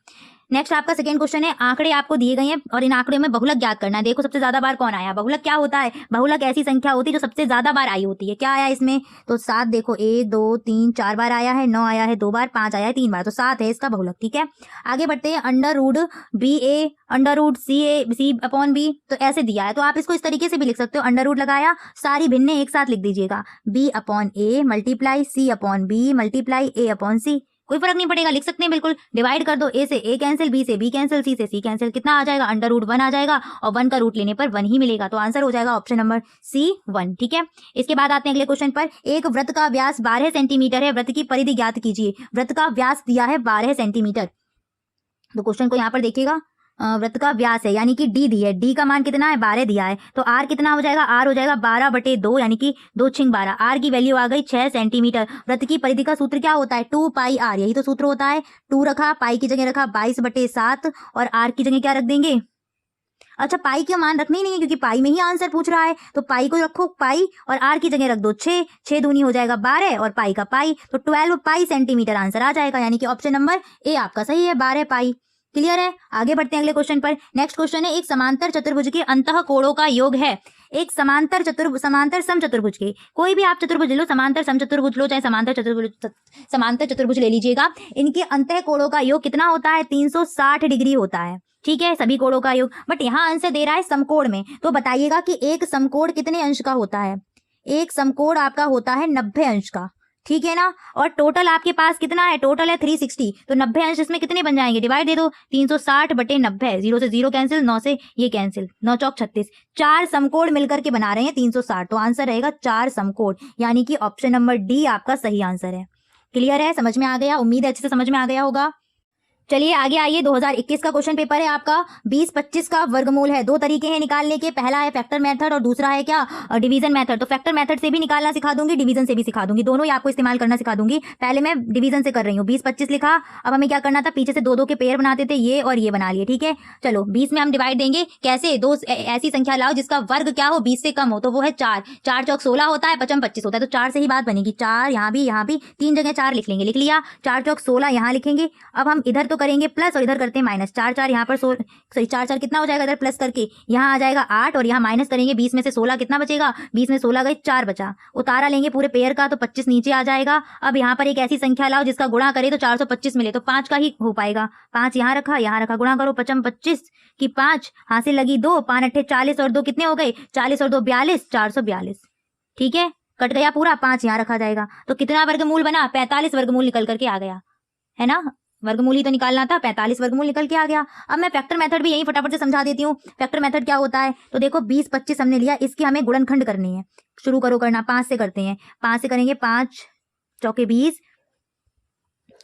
नेक्स्ट आपका सेकंड क्वेश्चन है, आंकड़े आपको दिए गए हैं और इन आंकड़ों में बहुलक ज्ञात करना है। देखो सबसे ज्यादा बार कौन आया, बहुलक क्या होता है, बहुलक ऐसी संख्या होती है जो सबसे ज्यादा बार आई होती है। क्या आया इसमें, तो 7 देखो, 1 2 3 4 बार आया है, 9 आया है 2 बार, 5 आया है 3 बार, तो 7 है इसका बहुलक। ठीक है, आगे बढ़ते हैं, under root B A under root C upon B, तो ऐसे दिया है, तो आप इसको इस तरीके से भी लिख सकते हो, अंडर रूट लगाया, सारी भिन्ने एक साथ लिख दीजिएगा, B upon A multiply C upon B multiply A upon सी, कोई फर्क नहीं पड़ेगा, लिख सकते हैं बिल्कुल। डिवाइड कर दो, ए से ए कैंसिल, बी से बी कैंसिल, सी से सी कैंसिल, कितना आ जाएगा, अंडर रूट 1 आ जाएगा, और 1 का रूट लेने पर 1 ही मिलेगा, तो आंसर हो जाएगा ऑप्शन नंबर सी 1। ठीक है, इसके बाद आते हैं अगले क्वेश्चन पर, एक वृत्त का व्यास 12 सेंटीमीटर है, वृत्त की परिधि ज्ञात कीजिए। वृत्त का व्यास दिया है 12 सेंटीमीटर, तो क्वेश्चन को यहाँ पर देखिएगा, वृत्त का व्यास है यानी कि डी दी है, डी का मान कितना है 12 दिया है, तो आर कितना हो जाएगा, आर हो जाएगा 12/2 यानी कि 2 छिंग 12, आर की वैल्यू आ गई 6 सेंटीमीटर। वृत्त की परिधि का सूत्र क्या होता है, 2 पाई आर, यही तो सूत्र होता है, 2 रखा, पाई की जगह रखा 22/7 और आर की जगह क्या रख देंगे, अच्छा पाई का मान रखना ही नहीं है क्योंकि पाई में ही आंसर पूछ रहा है, तो पाई को रखो पाई और आर की जगह रख दो 6, 6 दूनी हो जाएगा 12 और पाई का पाई, तो 12 पाई सेंटीमीटर आंसर आ जाएगा, यानी कि ऑप्शन नंबर ए आपका सही है, 12 पाई। क्लियर है, आगे बढ़ते हैं अगले क्वेश्चन पर। नेक्स्ट क्वेश्चन है, एक समांतर चतुर्भुज के अंतः कोणों का योग है। एक समांतर समचतुर्भुज के, कोई भी आप चतुर्भुज ले लो, समांतर समचतुर्भुज लो चाहे समांतर चतुर्भुज ले लीजिएगा, इनके अंतः कोणों का योग कितना होता है, 360 डिग्री होता है। ठीक है, सभी कोणों का योग, बट यहाँ आंसर दे रहा है समकोण में, तो बताइएगा कि एक समकोण कितने अंश का होता है, एक समकोण आपका होता है 90 अंश का। ठीक है ना, और टोटल आपके पास कितना है, टोटल है 360, तो 90 अंश इसमें कितने बन जाएंगे, डिवाइड दे दो, 360/90, 0 से 0 कैंसिल, 9 से ये कैंसिल, 9 चौक 36, 4 समकोण मिलकर के बना रहे हैं 360, तो आंसर रहेगा 4 समकोण, यानी कि ऑप्शन नंबर डी आपका सही आंसर है। क्लियर है, समझ में आ गया, उम्मीद है अच्छे से समझ में आ गया होगा। चलिए आगे आइए, 2021 का क्वेश्चन पेपर है आपका, 20-25 का वर्गमूल है, दो तरीके हैं निकालने के, पहला है फैक्टर मेथड और दूसरा है क्या, डिवीजन मेथड। तो फैक्टर मेथड से भी निकालना सिखा दूंगी, डिवीजन से भी सिखा दूंगी, दोनों ही आपको इस्तेमाल करना सिखा दूंगी। पहले मैं डिवीजन से कर रही हूँ, 20-25 लिखा, अब हमें क्या करना था, पीछे से 2-2 के पेयर बनाते थे, ये और ये बना लिए। ठीक है, चलो 20 में हम डिवाइड देंगे कैसे, दो ऐसी संख्या लाओ जिसका वर्ग क्या हो 20 से कम हो, तो वो है 4, 4 चौक 16 होता है, 5 25 होता है, तो 4 से ही बात बनेगी, 4 यहाँ भी 3 जगह 4 लिख लेंगे, लिख लिया, 4 चौक 16 यहाँ लिखेंगे। अब हम इधर तो करेंगे प्लस और इधर करते हैं माइनस, 4 यहाँ पर 4 कितना हो जाएगा, इधर प्लस करके यहाँ आ जाएगा 8 और यहाँ माइनस करेंगे, 20 में से 16 कितना बचेगा, 20 में 16 गए 4 बचा, उतारा लेंगे पूरे पेयर का, तो 25 नीचे आ जाएगा। अब यहाँ पर एक ऐसी संख्या लाओ जिसका गुणा करे तो 425 मिले, तो 5 का ही हो पाएगा, 5 यहाँ रखा, गुणा करो, 5 25 की 5 हासिल लगी 2, 5 8 40 और 2 कितने हो गए, 40 और 2 42, 442। ठीक है, कट गया पूरा, 5 यहाँ रखा जाएगा, तो कितना वर्गमूल बना, 45 वर्गमूल निकल करके आ गया है ना, वर्गमूल ही तो निकालना था, 45 वर्गमूल निकल के आ गया। अब मैं फैक्टर मेथड भी यही फटाफट से समझा देती हूँ। फैक्टर मेथड क्या होता है, तो देखो 20-25 हमने लिया, इसकी हमें गुणनखंड करनी है, शुरू करो करना, 5 से करते हैं, 5 से करेंगे, 5 चौके 20,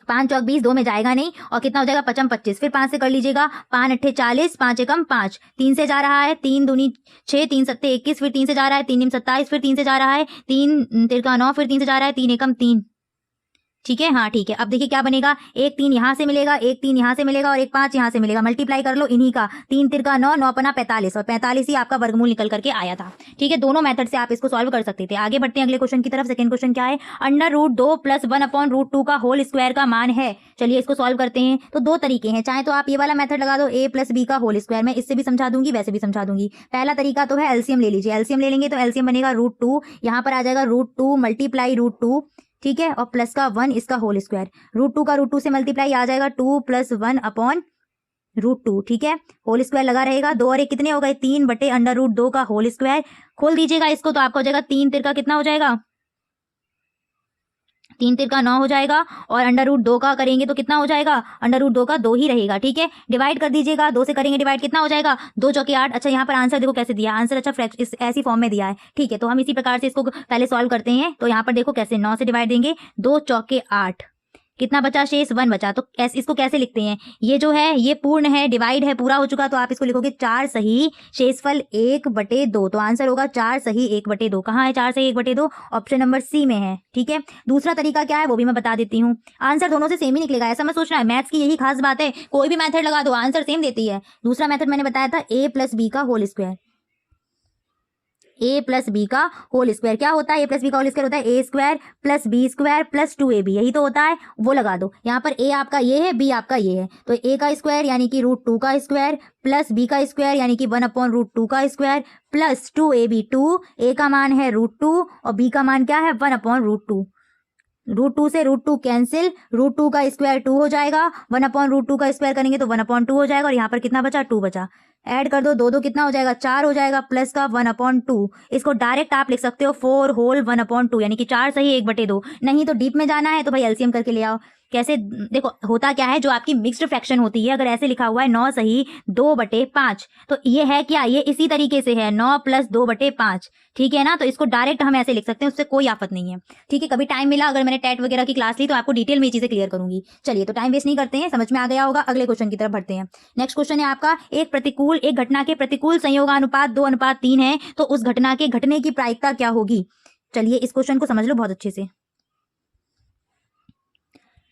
5 चौक 20, 2 में जाएगा नहीं, और कितना हो जाएगा 5 25, फिर 5 से कर लीजिएगा, 5 8 40, 5 एकम 5, 3 से जा रहा है, 3 दूनी 6, 3 सत्ते 21, फिर 3 से जा रहा है, 3 निम 27, फिर 3 से जा रहा है, 3 तिरका 9, फिर 3 से जा रहा है, 3 एकम 3। ठीक है, हाँ ठीक है, अब देखिए क्या बनेगा, एक 3 यहाँ से मिलेगा, एक 3 यहाँ से मिलेगा और एक 5 यहाँ से मिलेगा, मल्टीप्लाई कर लो इन्हीं का, 3 तिरका 9, 9 पना 45 और 45 ही आपका वर्गमूल निकल करके आया था। ठीक है, दोनों मेथड से आप इसको सॉल्व कर सकते थे। आगे बढ़ते हैं अगले क्वेश्चन की तरफ। सेकंड क्वेश्चन क्या है, अंडर रूट 2 प्लस 1/√2 का होल स्क्वायर का मान है। चलिए इसको सॉल्व करते हैं। तो दो तरीके हैं, चाहे तो आप ये वाला मेथड लगा दो, a + b का होल स्क्वायर, मैं इससे भी समझा दूंगी वैसे भी समझा दूंगी। पहला तरीका तो है एलसीएम ले लीजिए, एलसीएम ले लेंगे तो एलसीएम बनेगा √2, यहाँ पर आ जाएगा √2 मल्टीप्लाई √2, ठीक है, और प्लस का 1 इसका होल स्क्वायर, √2 का √2 से मल्टीप्लाई आ जाएगा 2 + 1/√2 √2, ठीक है, होल स्क्वायर लगा रहेगा। 2 और 1 कितने हो गए, 3/√2 का होल स्क्वायर। खोल दीजिएगा इसको तो आपका हो जाएगा 3 तिरका कितना हो जाएगा, 3 तिरका 9 हो जाएगा। और √2 का करेंगे तो कितना हो जाएगा, √2 का 2 ही रहेगा, ठीक है। डिवाइड कर दीजिएगा, 2 से करेंगे डिवाइड कितना हो जाएगा, 2 चौके 8। अच्छा यहाँ पर आंसर देखो कैसे दिया, आंसर अच्छा इस ऐसी फॉर्म में दिया है, ठीक है। तो हम इसी प्रकार से इसको पहले सॉल्व करते हैं। तो यहाँ पर देखो कैसे 9 से डिवाइड देंगे, 2 चौके 8, कितना बचा शेष, 1 बचा। तो इसको कैसे लिखते हैं, ये जो है ये पूर्ण है, डिवाइड है, पूरा हो चुका, तो आप इसको लिखोगे 4 सही शेषफल 1/2। तो आंसर होगा 4 सही 1/2। कहाँ है 4 सही 1/2, ऑप्शन नंबर सी में है, ठीक है। दूसरा तरीका क्या है वो भी मैं बता देती हूँ। आंसर दोनों से सेम ही निकलेगा, ऐसा मत सोचना है, मैथ्स की यही खास बात है, कोई भी मेथड लगा दो आंसर सेम देती है। दूसरा मेथड मैंने बताया था a + b का होल स्क्वायर, a + b का होल स्क्वायर क्या होता है, a + b का होल स्क्वायर होता है a² + b² + 2ab, यही तो होता है, वो लगा दो। यहाँ पर a आपका ये है, b आपका ये है, तो a का स्क्वायर यानी कि √2 का स्क्वायर प्लस b का स्क्वायर यानी कि 1/√2 का स्क्वायर प्लस 2ab। 2 a का मान है √2 और b का मान क्या है 1/√2। √2 से √2 कैंसिल, √2 का स्क्वायर 2 हो जाएगा, 1/√2 का स्क्वायर करेंगे तो 1/2 हो जाएगा, और यहाँ पर कितना बचा 2 बचा। ऐड कर दो, 2 कितना हो जाएगा 4 हो जाएगा, प्लस का 1/2। इसको डायरेक्ट आप लिख सकते हो 4 होल 1/2 यानी कि 4 सही 1/2। नहीं तो डीप में जाना है तो भाई एलसीएम करके ले आओ। कैसे, देखो होता क्या है, जो आपकी मिक्स्ड फ्रैक्शन होती है, अगर ऐसे लिखा हुआ है 9 सही 2/5, तो ये है क्या, ये इसी तरीके से है 9 + 2/5, ठीक है ना। तो इसको डायरेक्ट हम ऐसे लिख सकते हैं, उससे कोई आफत नहीं है, ठीक है। कभी टाइम मिला, अगर मैंने टेट वगैरह की क्लास ली तो आपको डिटेल में ये चीजें क्लियर करूंगी। चलिए तो टाइम वेस्ट नहीं करते हैं, समझ में आ गया होगा, अगले क्वेश्चन की तरफ बढ़ते हैं। नेक्स्ट क्वेश्चन है आपका, एक घटना के प्रतिकूल संयोगानुपात 2:3 है, तो उस घटना के घटने की प्रायिकता क्या होगी। चलिए इस क्वेश्चन को समझ लो बहुत अच्छे से।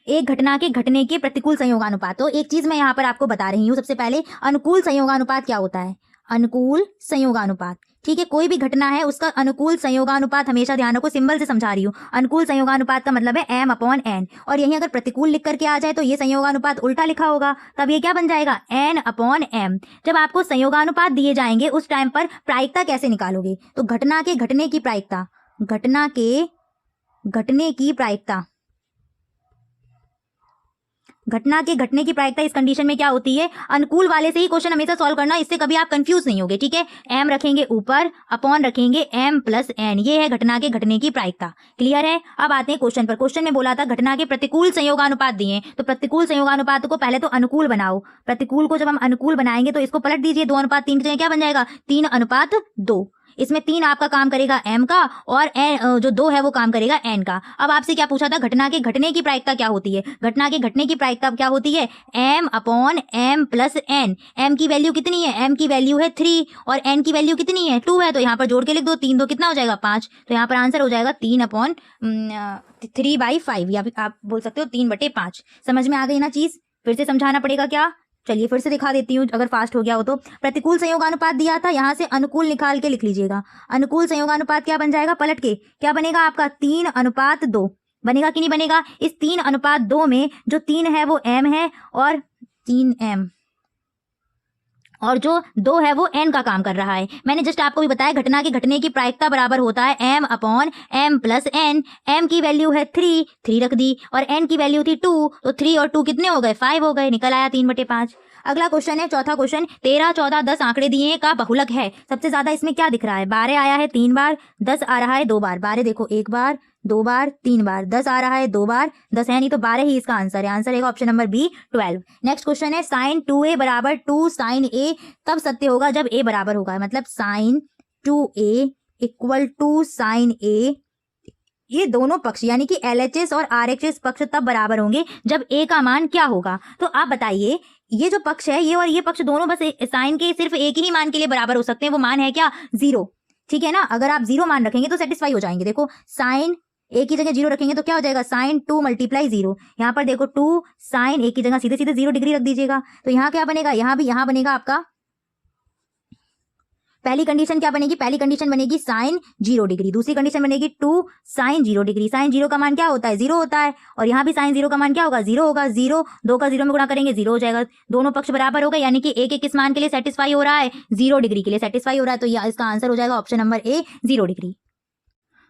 एक घटना के घटने के प्रतिकूल संयोगानुपात, तो एक चीज मैं यहाँ पर आपको बता रही हूँ। सबसे पहले अनुकूल संयोगानुपात क्या होता है, अनुकूल संयोगानुपात, ठीक है। कोई भी घटना है उसका अनुकूल संयोगानुपात हमेशा ध्यान रखो, सिंबल से समझा रही हूँ। अनुकूल संयोगानुपात का मतलब है m/n, और यहीं अगर प्रतिकूल लिख करके आ जाए तो ये संयोगानुपात उल्टा लिखा होगा, तब ये क्या बन जाएगा n/m। जब आपको संयोगानुपात दिए जाएंगे उस टाइम पर प्रायिकता कैसे निकालोगे, तो घटना के घटने की प्रायिकता, घटना के घटने की प्रायिकता, घटना के घटने की प्रायिकता इस कंडीशन में क्या होती है, अनुकूल वाले से ही क्वेश्चन हमेशा सॉल्व करना, इससे कभी आप कंफ्यूज नहीं होगे, ठीक है। m रखेंगे ऊपर, अपॉन रखेंगे m + n, ये है घटना के घटने की प्रायिकता, क्लियर है। अब आते हैं क्वेश्चन पर। क्वेश्चन में बोला था घटना के प्रतिकूल संयोगानुपात दिए, तो प्रतिकूल संयोगानुपात को पहले तो अनुकूल बनाओ। प्रतिकूल को जब हम अनुकूल बनाएंगे तो इसको पलट दीजिए, 2:3 की जगह क्या बन जाएगा 3:2। इसमें 3 आपका काम करेगा m का, और जो 2 है वो काम करेगा n का। अब आपसे क्या पूछा था, घटना के घटने की प्रायिकता क्या होती है, घटना के घटने की प्रायिकता क्या होती है m/m + n। m की वैल्यू कितनी है, m की वैल्यू है 3 और n की वैल्यू कितनी है 2 है, तो यहाँ पर जोड़ के लिख दो, 3 2 कितना हो जाएगा 5। तो यहाँ पर आंसर हो जाएगा 3/3/5, या आप बोल सकते हो 3/5। समझ में आ गई ना चीज, फिर से समझाना पड़ेगा क्या, चलिए फिर से दिखा देती हूँ अगर फास्ट हो गया हो तो। प्रतिकूल संयोगानुपात दिया था, यहाँ से अनुकूल निकाल के लिख लीजिएगा। अनुकूल संयोगानुपात क्या बन जाएगा, पलट के क्या बनेगा आपका 3:2 बनेगा कि नहीं बनेगा। इस 3:2 में जो 3 है वो m है, और 3m, और जो 2 है वो n का काम कर रहा है। मैंने जस्ट आपको भी बताया घटना के घटने की प्रायिकता बराबर होता है m/m + n। m की वैल्यू है 3 रख दी, और n की वैल्यू थी 2, तो 3 और 2 कितने हो गए 5 हो गए, निकल आया 3/5। अगला क्वेश्चन है, चौथा क्वेश्चन, 13 14 10 आंकड़े दिए हैं का बहुलक है। सबसे ज्यादा इसमें क्या दिख रहा है, 12 आया है 3 बार, 10 आ रहा है 2 बार। 12 देखो 1 बार 2 बार 3 बार, 10 आ रहा है 2 बार, 10 है नहीं तो 12 ही इसका आंसर है। आंसर है option number B 12। Next question है, sin 2a = 2 sin a तब सत्य होगा जब a बराबर होगा, मतलब sin 2a = 2 sin a, ये दोनों पक्ष यानी कि LHS और RHS पक्ष तब बराबर होंगे जब a का मान क्या होगा। तो आप बताइए, ये जो पक्ष है ये और ये पक्ष दोनों बस साइन के सिर्फ एक ही मान के लिए बराबर हो सकते हैं, वो मान है क्या 0, ठीक है ना। अगर आप 0 मान रखेंगे तो सेटिस्फाई हो जाएंगे। देखो साइन a की जगह 0 रखेंगे तो क्या हो जाएगा sin 2 × 0। यहाँ पर देखो 2 sin a की जगह सीधे सीधे 0 डिग्री रख दीजिएगा, तो यहाँ क्या बनेगा, यहाँ भी यहाँ बनेगा आपका, पहली कंडीशन क्या बनेगी, पहली कंडीशन बनेगी sin 0 डिग्री, दूसरी कंडीशन बनेगी 2 sin 0 डिग्री। sin 0 का मान क्या होता है 0 होता है, और यहाँ भी sin 0 का मान क्या होगा 0 होगा। 0 2 का 0 में गुणा करेंगे 0 हो जाएगा, दोनों पक्ष बराबर हो गए, यानी कि एक किस मान के लिए सेटिस्फाई हो रहा है 0 डिग्री के लिए सेटिस्फाई हो रहा है। तो इसका आंसर हो जाएगा ऑप्शन नंबर ए 0 डिग्री।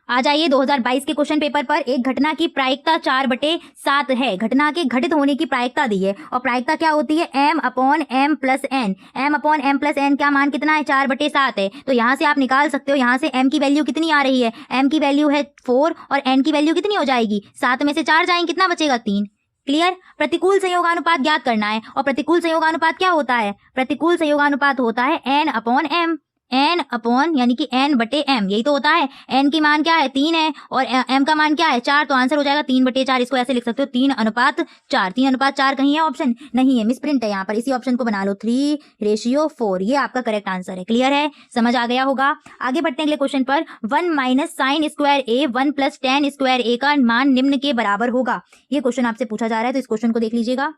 आ जाइए 2022 के क्वेश्चन पेपर पर। एक घटना की प्रायिकता 4/7 है। घटना के घटित होने की प्रायिकता दी है और प्रायिकता क्या होती है, m/m+n। m/m+n का मान कितना है, 4/7 है। तो यहाँ से आप निकाल सकते हो, यहाँ से m की वैल्यू कितनी आ रही है, m की वैल्यू है 4 और n की वैल्यू कितनी हो जाएगी, 7 में से 4 जाएंगे, कितना बचेगा, 3। क्लियर। प्रतिकूल संयोगानुपात ज्ञात करना है और प्रतिकूल संयोगानुपात क्या होता है, प्रतिकूल संयोगानुपात होता है n/m। n अपॉन यानी कि n/m, यही तो होता है। n की मान क्या है, 3 है और m का मान क्या है, 4। तो आंसर हो जाएगा 3/4। इसको ऐसे लिख सकते हो 3:4। 3:4 कहीं है ऑप्शन, नहीं है, मिसप्रिंट है यहाँ पर। इसी ऑप्शन को बना लो 3:4। ये आपका करेक्ट आंसर है। क्लियर है, समझ आ गया होगा। आगे बढ़ते हैं अगले क्वेश्चन पर। 1 - sin²a 1 + tan²a का मान निम्न के बराबर होगा। ये क्वेश्चन आपसे पूछा जा रहा है, तो इस क्वेश्चन को देख लीजिएगा।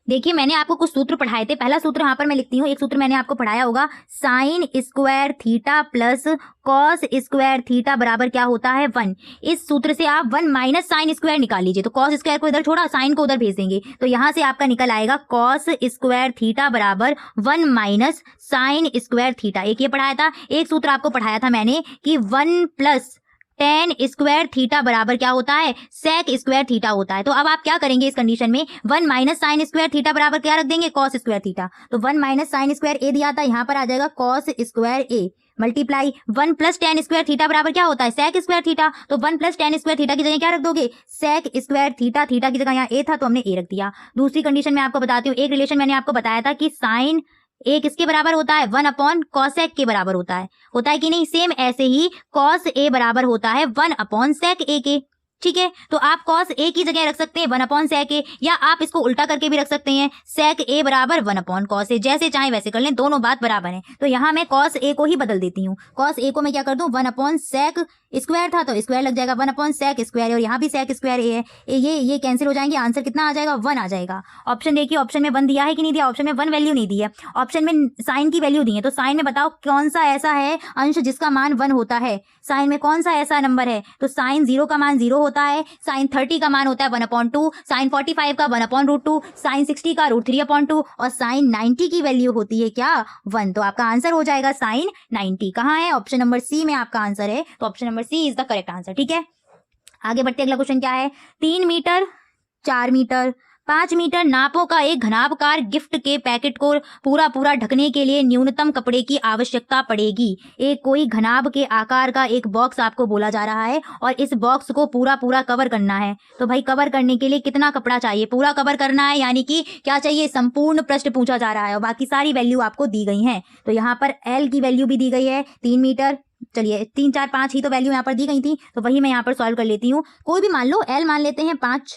देखिए मैंने आपको कुछ सूत्र पढ़ाए थे। पहला सूत्र यहाँ पर मैं लिखती हूँ, एक सूत्र मैंने आपको पढ़ाया होगा, sin² प्लस cos² बराबर क्या होता है, 1। इस सूत्र से आप 1 - sin² निकाल लीजिए। तो cos² को इधर छोड़ा, साइन को उधर भेज देंगे, तो यहाँ से आपका निकल आएगा cos² बराबर 1 - sin²। एक ये पढ़ाया था। एक सूत्र आपको पढ़ाया था मैंने कि 1 + tan² बराबर क्या होता है, sec² होता है। तो अब आप क्या करेंगे इस कंडीशन में, 1 - sin² बराबर क्या रख देंगे, cos²। तो 1 - sin²a दिया था, यहाँ पर आ जाएगा cos²a मल्टीप्लाई 1 + tan² बराबर क्या होता है, sec²। तो 1 + tan² की जगह क्या रख दोगे, sec²। थीटा की जगह यहाँ a था तो हमने a रख दिया। दूसरी कंडीशन में आपको बताती हूँ, एक रिलेशन मैंने आपको बताया था कि साइन a किसके बराबर होता है, 1/cosec के बराबर होता है कि नहीं। सेम ऐसे ही cos a बराबर होता है 1/sec a के। ठीक है, तो आप cos a की जगह रख सकते हैं 1/sec a, या आप इसको उल्टा करके भी रख सकते हैं, sec a बराबर 1/cos a। जैसे चाहे वैसे कर लें, दोनों बात बराबर है। तो यहाँ मैं cos a को ही बदल देती हूँ। cos a को मैं क्या कर दूं, 1/sec² था तो स्क्वायर लग जाएगा, 1/sec² और यहाँ भी sec² a है। ये कैंसिल हो जाएंगे, आंसर कितना आ जाएगा, 1 आ जाएगा। ऑप्शन देखिए, ऑप्शन में 1 दिया है कि नहीं दिया, ऑप्शन में 1 वैल्यू नहीं दी है, ऑप्शन में साइन की वैल्यू दी है। तो साइन में बताओ कौन सा ऐसा है अंश जिसका मान 1 होता है, साइन में कौन सा ऐसा नंबर है। तो साइन 0 का मान 0 होता है, साइन 30 का मान होता है 1/2, साइन 45 का 1/√2, साइन 60 का √3/2 और साइन 90 की वैल्यू होती है क्या, 1। तो आपका आंसर हो जाएगा साइन 90। कहाँ है, ऑप्शन नंबर सी में आपका आंसर है। तो option number C is the correct answer. ठीक है, आगे बढ़ते अगला क्वेश्चन क्या है। 3 मीटर, 4 मीटर, 5 मीटर नापों का एक घनाभकार गिफ्ट के पैकेट को पूरा ढकने के लिए न्यूनतम कपड़े की आवश्यकता पड़ेगी। एक कोई घनाभ के आकार का एक बॉक्स आपको बोला जा रहा है और इस बॉक्स को पूरा कवर करना है। तो भाई कवर करने के लिए कितना कपड़ा चाहिए, पूरा कवर करना है, यानी कि क्या चाहिए, संपूर्ण पृष्ठ पूछा जा रहा है और बाकी सारी वैल्यू आपको दी गई है। तो यहाँ पर एल की वैल्यू भी दी गई है 3 मीटर। चलिए 3, 4, 5 ही तो वैल्यू यहाँ पर दी गई थी, तो वही मैं यहाँ पर सॉल्व कर लेती हूँ। कोई भी मान लो, एल मान लेते हैं 5,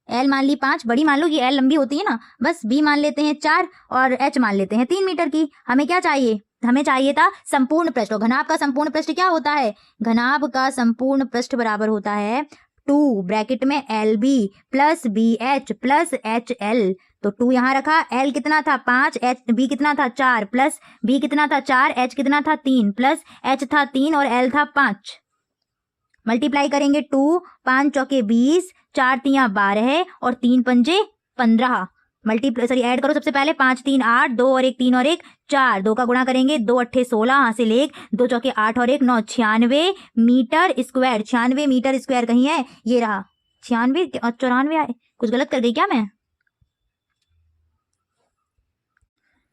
एल मान ली 5, बड़ी मान लो कि एल लंबी होती है ना, बस बी मान लेते हैं 4 और एच मान लेते हैं 3 मीटर की। हमें क्या चाहिए, हमें चाहिए था संपूर्ण पृष्ठ। घनाभ का संपूर्ण पृष्ठ क्या होता है, घनाभ का संपूर्ण पृष्ठ बराबर होता है 2 ब्रैकेट में LB + BH + HL। तो 2 यहाँ रखा, L कितना था 5, B कितना था 4 प्लस B कितना था 4, H कितना था 3 प्लस H था 3 और L था 5। मल्टीप्लाई करेंगे 2, 5 चौके 20, 4 तियां 12 और 3 पंजे 15। मल्टीप्लाई ऐड करो सबसे पहले, 5 3 8, 2 और 1 3 और 1 4, 2 का गुणा करेंगे, 2 8 16, हासिल 1, 2 चौके 8 और 1 9, 96 मीटर स्क्वायर। 96 मीटर स्क्वायर कहीं है, ये रहा 96 और 94 आए, कुछ गलत कर गई क्या मैं,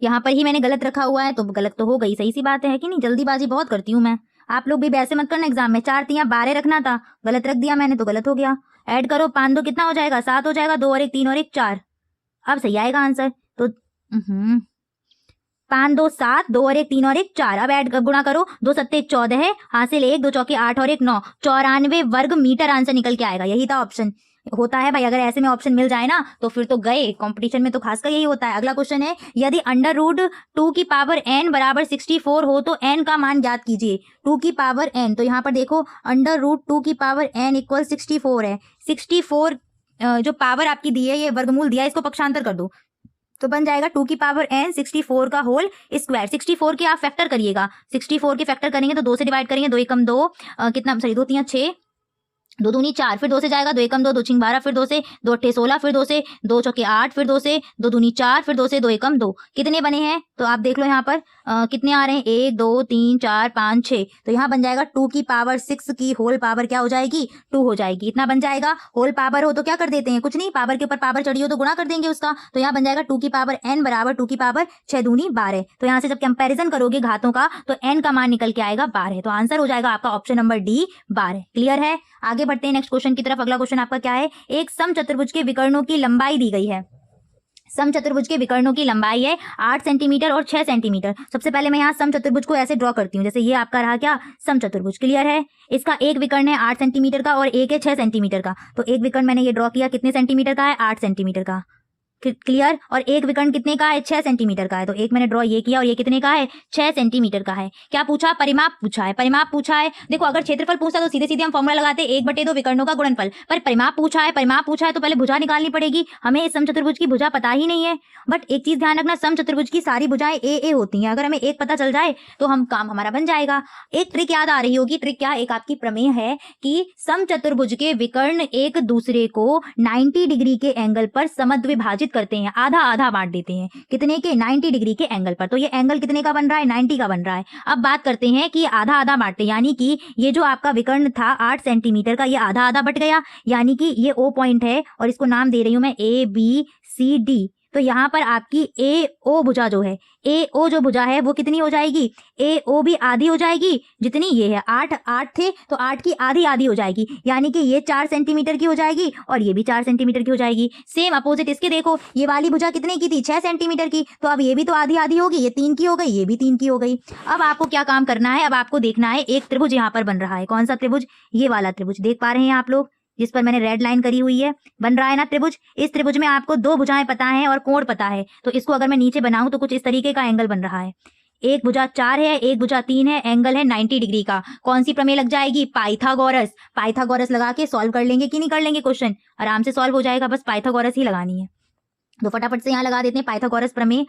यहाँ पर ही मैंने गलत रखा हुआ है, तो गलत तो हो गई, सही सी बात है कि नहीं। जल्दीबाजी बहुत करती हूँ मैं, आप लोग भी वैसे मत करना एग्जाम में। 4 तियां 12 रखना था, गलत रख दिया मैंने तो गलत हो गया। ऐड करो, 5 2 कितना हो जाएगा, 7 हो जाएगा, 2 और 1 3 और 1 4, अब सही आएगा आंसर। तो 5 2 7, 2 और 1 3 और 1 4, अब ऐड गुणा करो, 2 7 14, हासिल 1, 2 चौके 8 और 1 9, 94 वर्ग मीटर आंसर निकल के आएगा। यही था ऑप्शन, होता है भाई, अगर ऐसे में ऑप्शन मिल जाए ना तो फिर तो गए, कंपटीशन में तो खासकर यही होता है। अगला क्वेश्चन है, यदि √2 की पावर n बराबर 64 हो तो n का मान ज्ञात कीजिए। 2 की पावर n, तो यहाँ पर देखो √2 की पावर n इक्वल 64 है। 64 जो पावर आपकी दी है, ये वर्गमूल दिया है, इसको पक्षांतर कर दो तो बन जाएगा 2 की पावर n 64 का होल स्क्वायर। 64 के आप फैक्टर करिएगा, 64 के फैक्टर करेंगे तो 2 से डिवाइड करेंगे, 2 एकम 2, कितना, सॉरी 2 3 6, दो दूनी 4, फिर 2 से जाएगा, 2 एकम 2, 2 छिंग 12, फिर 2 से 2 अट्ठे 16, फिर 2 से 2 चौके 8, फिर 2 से 2 दूनी 4, फिर 2 से 2 एकम 2। कितने बने हैं तो आप देख लो यहाँ पर कितने आ रहे हैं, 1 2 3 4 5 6। तो यहाँ बन जाएगा 2 की पावर 6 की होल पावर क्या हो जाएगी, 2 हो जाएगी। इतना बन जाएगा। होल पावर हो तो क्या कर देते हैं, कुछ नहीं, पावर के ऊपर पावर चढ़ी हो तो गुणा कर देंगे उसका। तो यहाँ बन जाएगा 2 की पावर n बराबर 2 की पावर 6 दूनी 12। तो यहाँ से जब कंपैरिजन करोगे घातों का तो n का मान निकल के आएगा 12। तो आंसर हो जाएगा आपका ऑप्शन नंबर डी 12। क्लियर है। आगे बढ़ते हैं नेक्स्ट क्वेश्चन की तरफ। अगला क्वेश्चन आपका क्या है, एक समचतुर्भुज के विकर्णों की लंबाई दी गई है। समचतुर्भुज के विकर्णों की लंबाई है 8 सेंटीमीटर और 6 सेंटीमीटर। सबसे पहले मैं यहाँ समचतुर्भुज को ऐसे ड्रॉ करती हूँ, जैसे ये आपका रहा क्या, समचतुर्भुज। क्लियर है। इसका एक विकर्ण है 8 सेंटीमीटर का और एक है 6 सेंटीमीटर का। तो एक विकर्ण मैंने ये ड्रॉ किया, कितने सेंटीमीटर का है, 8 सेंटीमीटर का। क्लियर। और एक विकर्ण कितने का है, 6 सेंटीमीटर का है। तो एक मैंने ड्रॉ ये किया और ये कितने का है, 6 सेंटीमीटर का है। क्या पूछा, परिमाप पूछा है। परिमाप पूछा है। देखो अगर क्षेत्रफल पूछता तो सीधे सीधे हम फॉर्मूला लगाते 1/2 विकर्णों का गुणनफल। पर परिमाप पूछा है, परिमाप पूछा है तो पहले भुजा निकालनी पड़ेगी। हमें इस समचतुर्भुज की भुजा पता ही नहीं है। बट एक चीज ध्यान रखना, समचतुर्भुज की सारी भुजाएं ए होती हैं। अगर हमें एक पता चल जाए तो हम काम हमारा बन जाएगा। एक ट्रिक याद आ रही होगी। ट्रिक क्या, एक आपकी प्रमेय है कि समचतुर्भुज के विकर्ण एक दूसरे को 90 डिग्री के एंगल पर समद्विभाजित करते हैं, आधा आधा बांट देते हैं। कितने के, 90 डिग्री के एंगल पर। तो ये एंगल कितने का बन रहा है, 90 का बन रहा है। अब बात करते हैं कि आधा आधा बांटते, यानी कि ये जो आपका विकर्ण था 8 सेंटीमीटर का, ये आधा आधा बट गया, यानी कि ये O पॉइंट है और इसको नाम दे रही हूं मैं ABCD। तो यहाँ पर आपकी AO भुजा जो है, AO जो भुजा है वो कितनी हो जाएगी, AO भी आधी हो जाएगी जितनी ये है। 8 थे तो 8 की आधी आधी हो जाएगी, यानी कि ये 4 सेंटीमीटर की हो जाएगी और ये भी 4 सेंटीमीटर की हो जाएगी। सेम अपोजिट इसके देखो, ये वाली भुजा कितने की थी, 6 सेंटीमीटर की। तो अब ये भी तो आधी आधी होगी, ये 3 की हो गई, ये भी 3 की हो गई। अब आपको क्या काम करना है, अब आपको देखना है एक त्रिभुज यहाँ पर बन रहा है। कौन सा त्रिभुज, ये वाला त्रिभुज देख पा रहे हैं आप लोग, जिस पर मैंने रेड लाइन करी हुई है, बन रहा है ना त्रिभुज। इस त्रिभुज में आपको 2 भुजाएं पता है और कोण पता है। तो इसको अगर मैं नीचे बनाऊं तो कुछ इस तरीके का एंगल बन रहा है। एक भुजा 4 है, एक भुजा 3 है, एंगल है 90 डिग्री का। कौन सी प्रमेय लग जाएगी, पाइथागोरस। पाइथागोरस लगा के सॉल्व कर लेंगे कि नहीं कर लेंगे, क्वेश्चन आराम से सॉल्व हो जाएगा। बस पाइथागोरस ही लगानी है। तो फटाफट से यहाँ लगा देते हैं पाइथागोरस प्रमेय।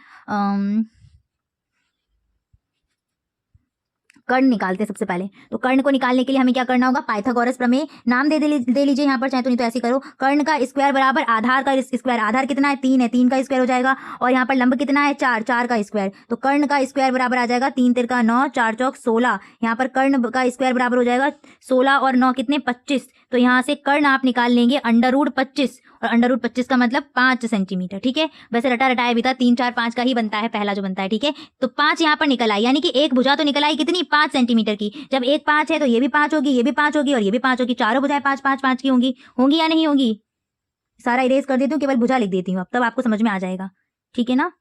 कर्ण निकालते हैं सबसे पहले। तो कर्ण को निकालने के लिए हमें क्या करना होगा, पाइथागोरस प्रमेय नाम दे लीजिए यहाँ पर, चाहे तो नहीं तो ऐसे करो। कर्ण का स्क्वायर बराबर आधार का स्क्वायर। आधार कितना है, 3 है, 3 का स्क्वायर हो जाएगा। और यहाँ पर लंब कितना है, 4, 4 का स्क्वायर। तो कर्ण का स्क्वायर बराबर आ जाएगा 3 तिरका 9, 4 चौक 16। यहाँ पर कर्ण का स्क्वायर बराबर हो जाएगा 16 और 9 कितने, 25। तो यहाँ से कर्ण आप निकाल लेंगे √25 और √25 का मतलब 5 सेंटीमीटर। ठीक है, वैसे रटा रटाया भी था 3 4 5 का ही बनता है, पहला जो बनता है। ठीक है, तो 5 यहाँ पर निकल आई, यानी कि एक भुजा तो निकल आई कितनी, 5 सेंटीमीटर की। जब एक 5 है तो ये भी 5 होगी, ये भी 5 होगी और ये भी 5 होगी। चारों भुजाएं 5 5 5 की होंगी या नहीं होंगी। सारा इरेज कर देती हूँ, केवल भुजा लिख देती हूँ, अब तब आपको समझ में आ जाएगा। ठीक है ना।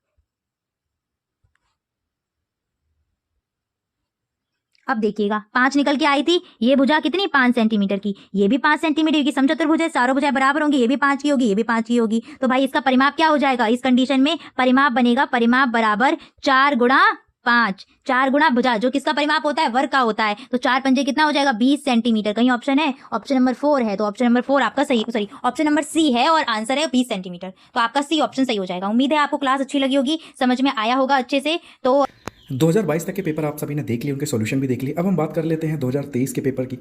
अब देखिएगा 5 निकल के आई थी, ये भुजा कितनी, 5 सेंटीमीटर की, ये भी 5 सेंटीमीटर की। समचतुर्भुज है, चारों भुजाएं बराबर होंगी, ये भी 5 की होगी, ये भी 5 की होगी। तो भाई इसका परिमाप क्या हो जाएगा, इस कंडीशन में परिमाप बनेगा, परिमाप बराबर 4 गुणा 5। 4 गुणा भुजा, जो किसका परिमाप होता है, वर्ग का होता है। तो 4 पंजे कितना हो जाएगा, 20 सेंटीमीटर। कहीं ऑप्शन है, ऑप्शन नंबर 4 है, तो ऑप्शन नंबर 4 आपका सही, सॉरी ऑप्शन नंबर सी है और आंसर है 20 सेंटीमीटर। तो आपका सी ऑप्शन सही हो जाएगा। उम्मीद है आपको क्लास अच्छी लगी होगी, समझ में आया होगा अच्छे से। तो 2022 तक के पेपर आप सभी ने देख लिए, उनके सॉल्यूशन भी देख लिए। अब हम बात कर लेते हैं 2023 के पेपर की।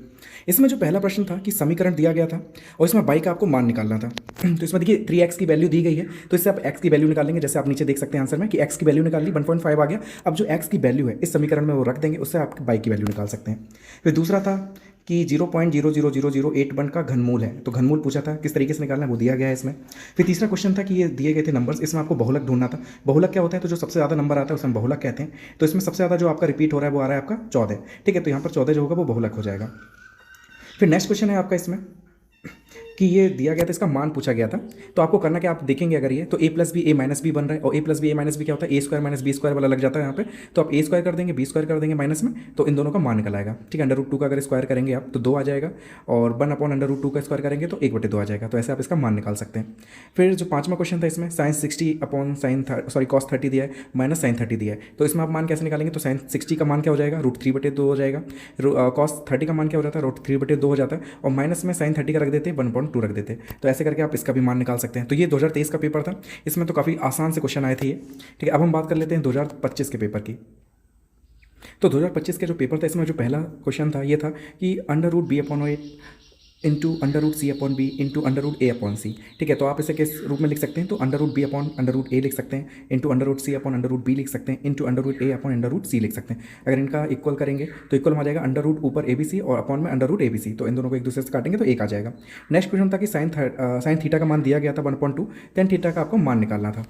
इसमें जो पहला प्रश्न था कि समीकरण दिया गया था और इसमें y का आपको मान निकालना था। तो इसमें देखिए 3x की वैल्यू दी गई है, तो इससे आप x की वैल्यू निकालेंगे। जैसे आप नीचे देख सकते हैं आंसर में कि x की वैल्यू निकाल ली, 1.5 आ गया। अब जो x की वैल्यू है इस समीकरण में वो रख देंगे, उससे आप y की वैल्यू निकाल सकते हैं। फिर दूसरा था कि 0.00081 का घनमूल है, तो घनमूल पूछा था, किस तरीके से निकालना है वो दिया गया है इसमें। फिर तीसरा क्वेश्चन था कि ये दिए गए थे नंबर्स, इसमें आपको बहुलक ढूंढना था। बहुलक क्या होता है, तो जो सबसे ज़्यादा नंबर आता है उसे हम बहुलक कहते हैं। तो इसमें सबसे ज़्यादा जो आपका रिपीट हो रहा है वो आ रहा है आपका 14। ठीक है, तो यहाँ पर 14 जो होगा वो बहुलक हो जाएगा। फिर नेक्स्ट क्वेश्चन है आपका इसमें कि ये दिया गया था, इसका मान पूछा गया था। तो आपको करना क्या, आप देखेंगे अगर ये तो a + b a - b बन रहा है, और a + b a - b क्या होता है, a² - b² वाला लग जाता है यहाँ पे। तो आप a² कर देंगे, b² कर देंगे माइनस में, तो इन दोनों का मान निकल आएगा। ठीक है, √2 का अगर स्क्वायर करेंगे आप तो 2 आ जाएगा, और 1/√2 का स्क्वायर करेंगे तो 1/2 आ जाएगा। तो ऐसे आप इसका मान निकाल सकते हैं। फिर जो 5वां क्वेश्चन था इसमें sin 60 cos 30 दिया है, माइनस sin 30 दिया है। तो इसमें आप मान कैसे निकालेंगे, तो sin 60 का मान क्या हो जाएगा, √3/2 हो जाएगा। cos 30 का मान क्या हो जाता है, √3/2 हो जाता है, और माइनस में sin 30 का रख देते हैं, 1/2 रख देते हैं। तो ऐसे करके आप इसका भी मान निकाल सकते हैं। तो ये 2023 का पेपर था, इसमें तो काफ़ी आसान से क्वेश्चन आए थे ये। ठीक है, अब हम बात कर लेते हैं 2025 के पेपर की। तो 2025 के जो पेपर था इसमें जो पहला क्वेश्चन था ये था कि √b/8 into under root C upon B into under root A upon C. ठीक है, तो आप इसे किस रूप में लिख सकते हैं, तो under root B upon under root A लिख सकते हैं, into under root C upon under root B लिख सकते हैं, into under root A upon under root C लिख सकते हैं। अगर इनका इक्वल करेंगे तो इक्वल में आ जाएगा अंडर रूट ऊपर ए बी सी और अपॉन में under root A B C, तो इन दोनों को एक दूसरे से काटेंगे तो एक आ जाएगा। नेक्स्ट क्वेश्चन था कि साइन थीटा का मान दिया गया था 1.2, टेन थीटा का आपको मान निकालना था।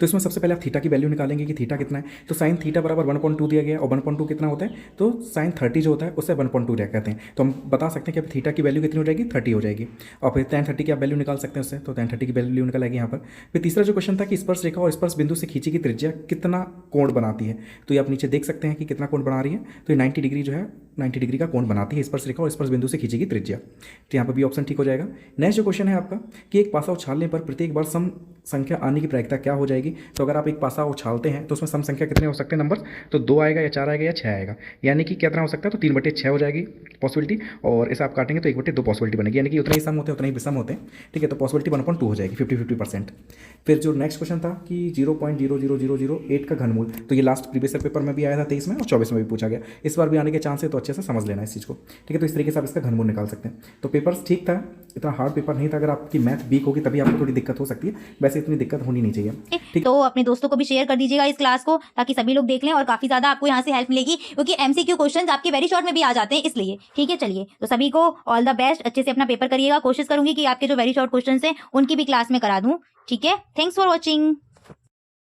तो इसमें सबसे पहले आप थीटा की वैल्यू निकालेंगे कि थीटा कितना है, तो साइन थीटा बराबर 1.2 दिया गया और 1.2 कितना होता है, तो साइन 30 जो होता है उससे 1.2 कहते हैं। तो हम बता सकते हैं कि अब थीटा की वैल्यू कितनी हो जाएगी, 30 हो जाएगी। और फिर tan 30 की आप वैल्यू निकाल सकते हैं उससे, तो tan 30 की वैल्यू निकल आएगी यहाँ पर। फिर तीसरा जो क्वेश्चन था कि स्पर्श रेखा और स्पर्श बिंदु से खींची की त्रिज्या कितना कोण बनाती है, तो ये आप नीचे देख सकते हैं कि कितना कोण बना रही है, तो ये 90 डिग्री जो है 90 डिग्री का कोण बनाती है स्पर्श रेखा और स्पर्श बिंदु से खींची की त्रिज्या। तो यहाँ पर भी ऑप्शन ठीक हो जाएगा। नेक्स्ट जो क्वेश्चन है आपका कि एक पासा उछालने पर प्रत्येक बार सम संख्या आने की प्रायिकता क्या हो जाएगी, तो अगर आप एक पासा उछालते हैं तो उसमें सम संख्या कितने हो सकते हैं नंबर, तो 2 आएगा या 4 आएगा या 6 आएगा, यानी कि कितना हो सकता है, तो 3/6 हो जाएगी पॉसिबिलिटी, और इसे आप काटेंगे तो 1/2 पॉसिबिलिटी बनेगी, यानी कि उतना ही सम होते हैं उतना ही विषम होते हैं। ठीक है, तो पॉसिबिलिटी 1/2 हो जाएगी 50-50%। फिर जो नेक्स्ट क्वेश्चन था कि 0.00008 का घनमूल, तो ये लास्ट प्रीवियस पेपर में भी आया था 23 में और 24 में भी पूछा गया, इस बार भी आने के चांस है, तो अच्छे से समझ लेना इस चीज़ को। ठीक है, तो इस तरीके से आप इसका घनमूल निकाल सकते हैं। तो पेपर्स ठीक था, इतना हार्ड पेपर नहीं था। अगर आपकी मैथ वीक होगी तभी आपको थोड़ी दिक्कत हो सकती है, वैसे इतनी दिक्कत होनी नहीं चाहिए। ठीक, तो अपने दोस्तों को भी शेयर कर दीजिएगा इस क्लास को, ताकि सभी लोग देख लें और काफी ज्यादा आपको यहाँ से हेल्प मिलेगी, क्योंकि एमसीक्यू क्वेश्चंस आपके वेरी शॉर्ट में भी आ जाते हैं इसलिए। ठीक है, चलिए तो सभी को ऑल द बेस्ट, अच्छे से अपना पेपर करिएगा। कोशिश करूंगी कि आपके जो वेरी शॉर्ट क्वेश्चंस हैं उनकी भी क्लास में करा दूं। ठीक है, थैंक्स फॉर वॉचिंग।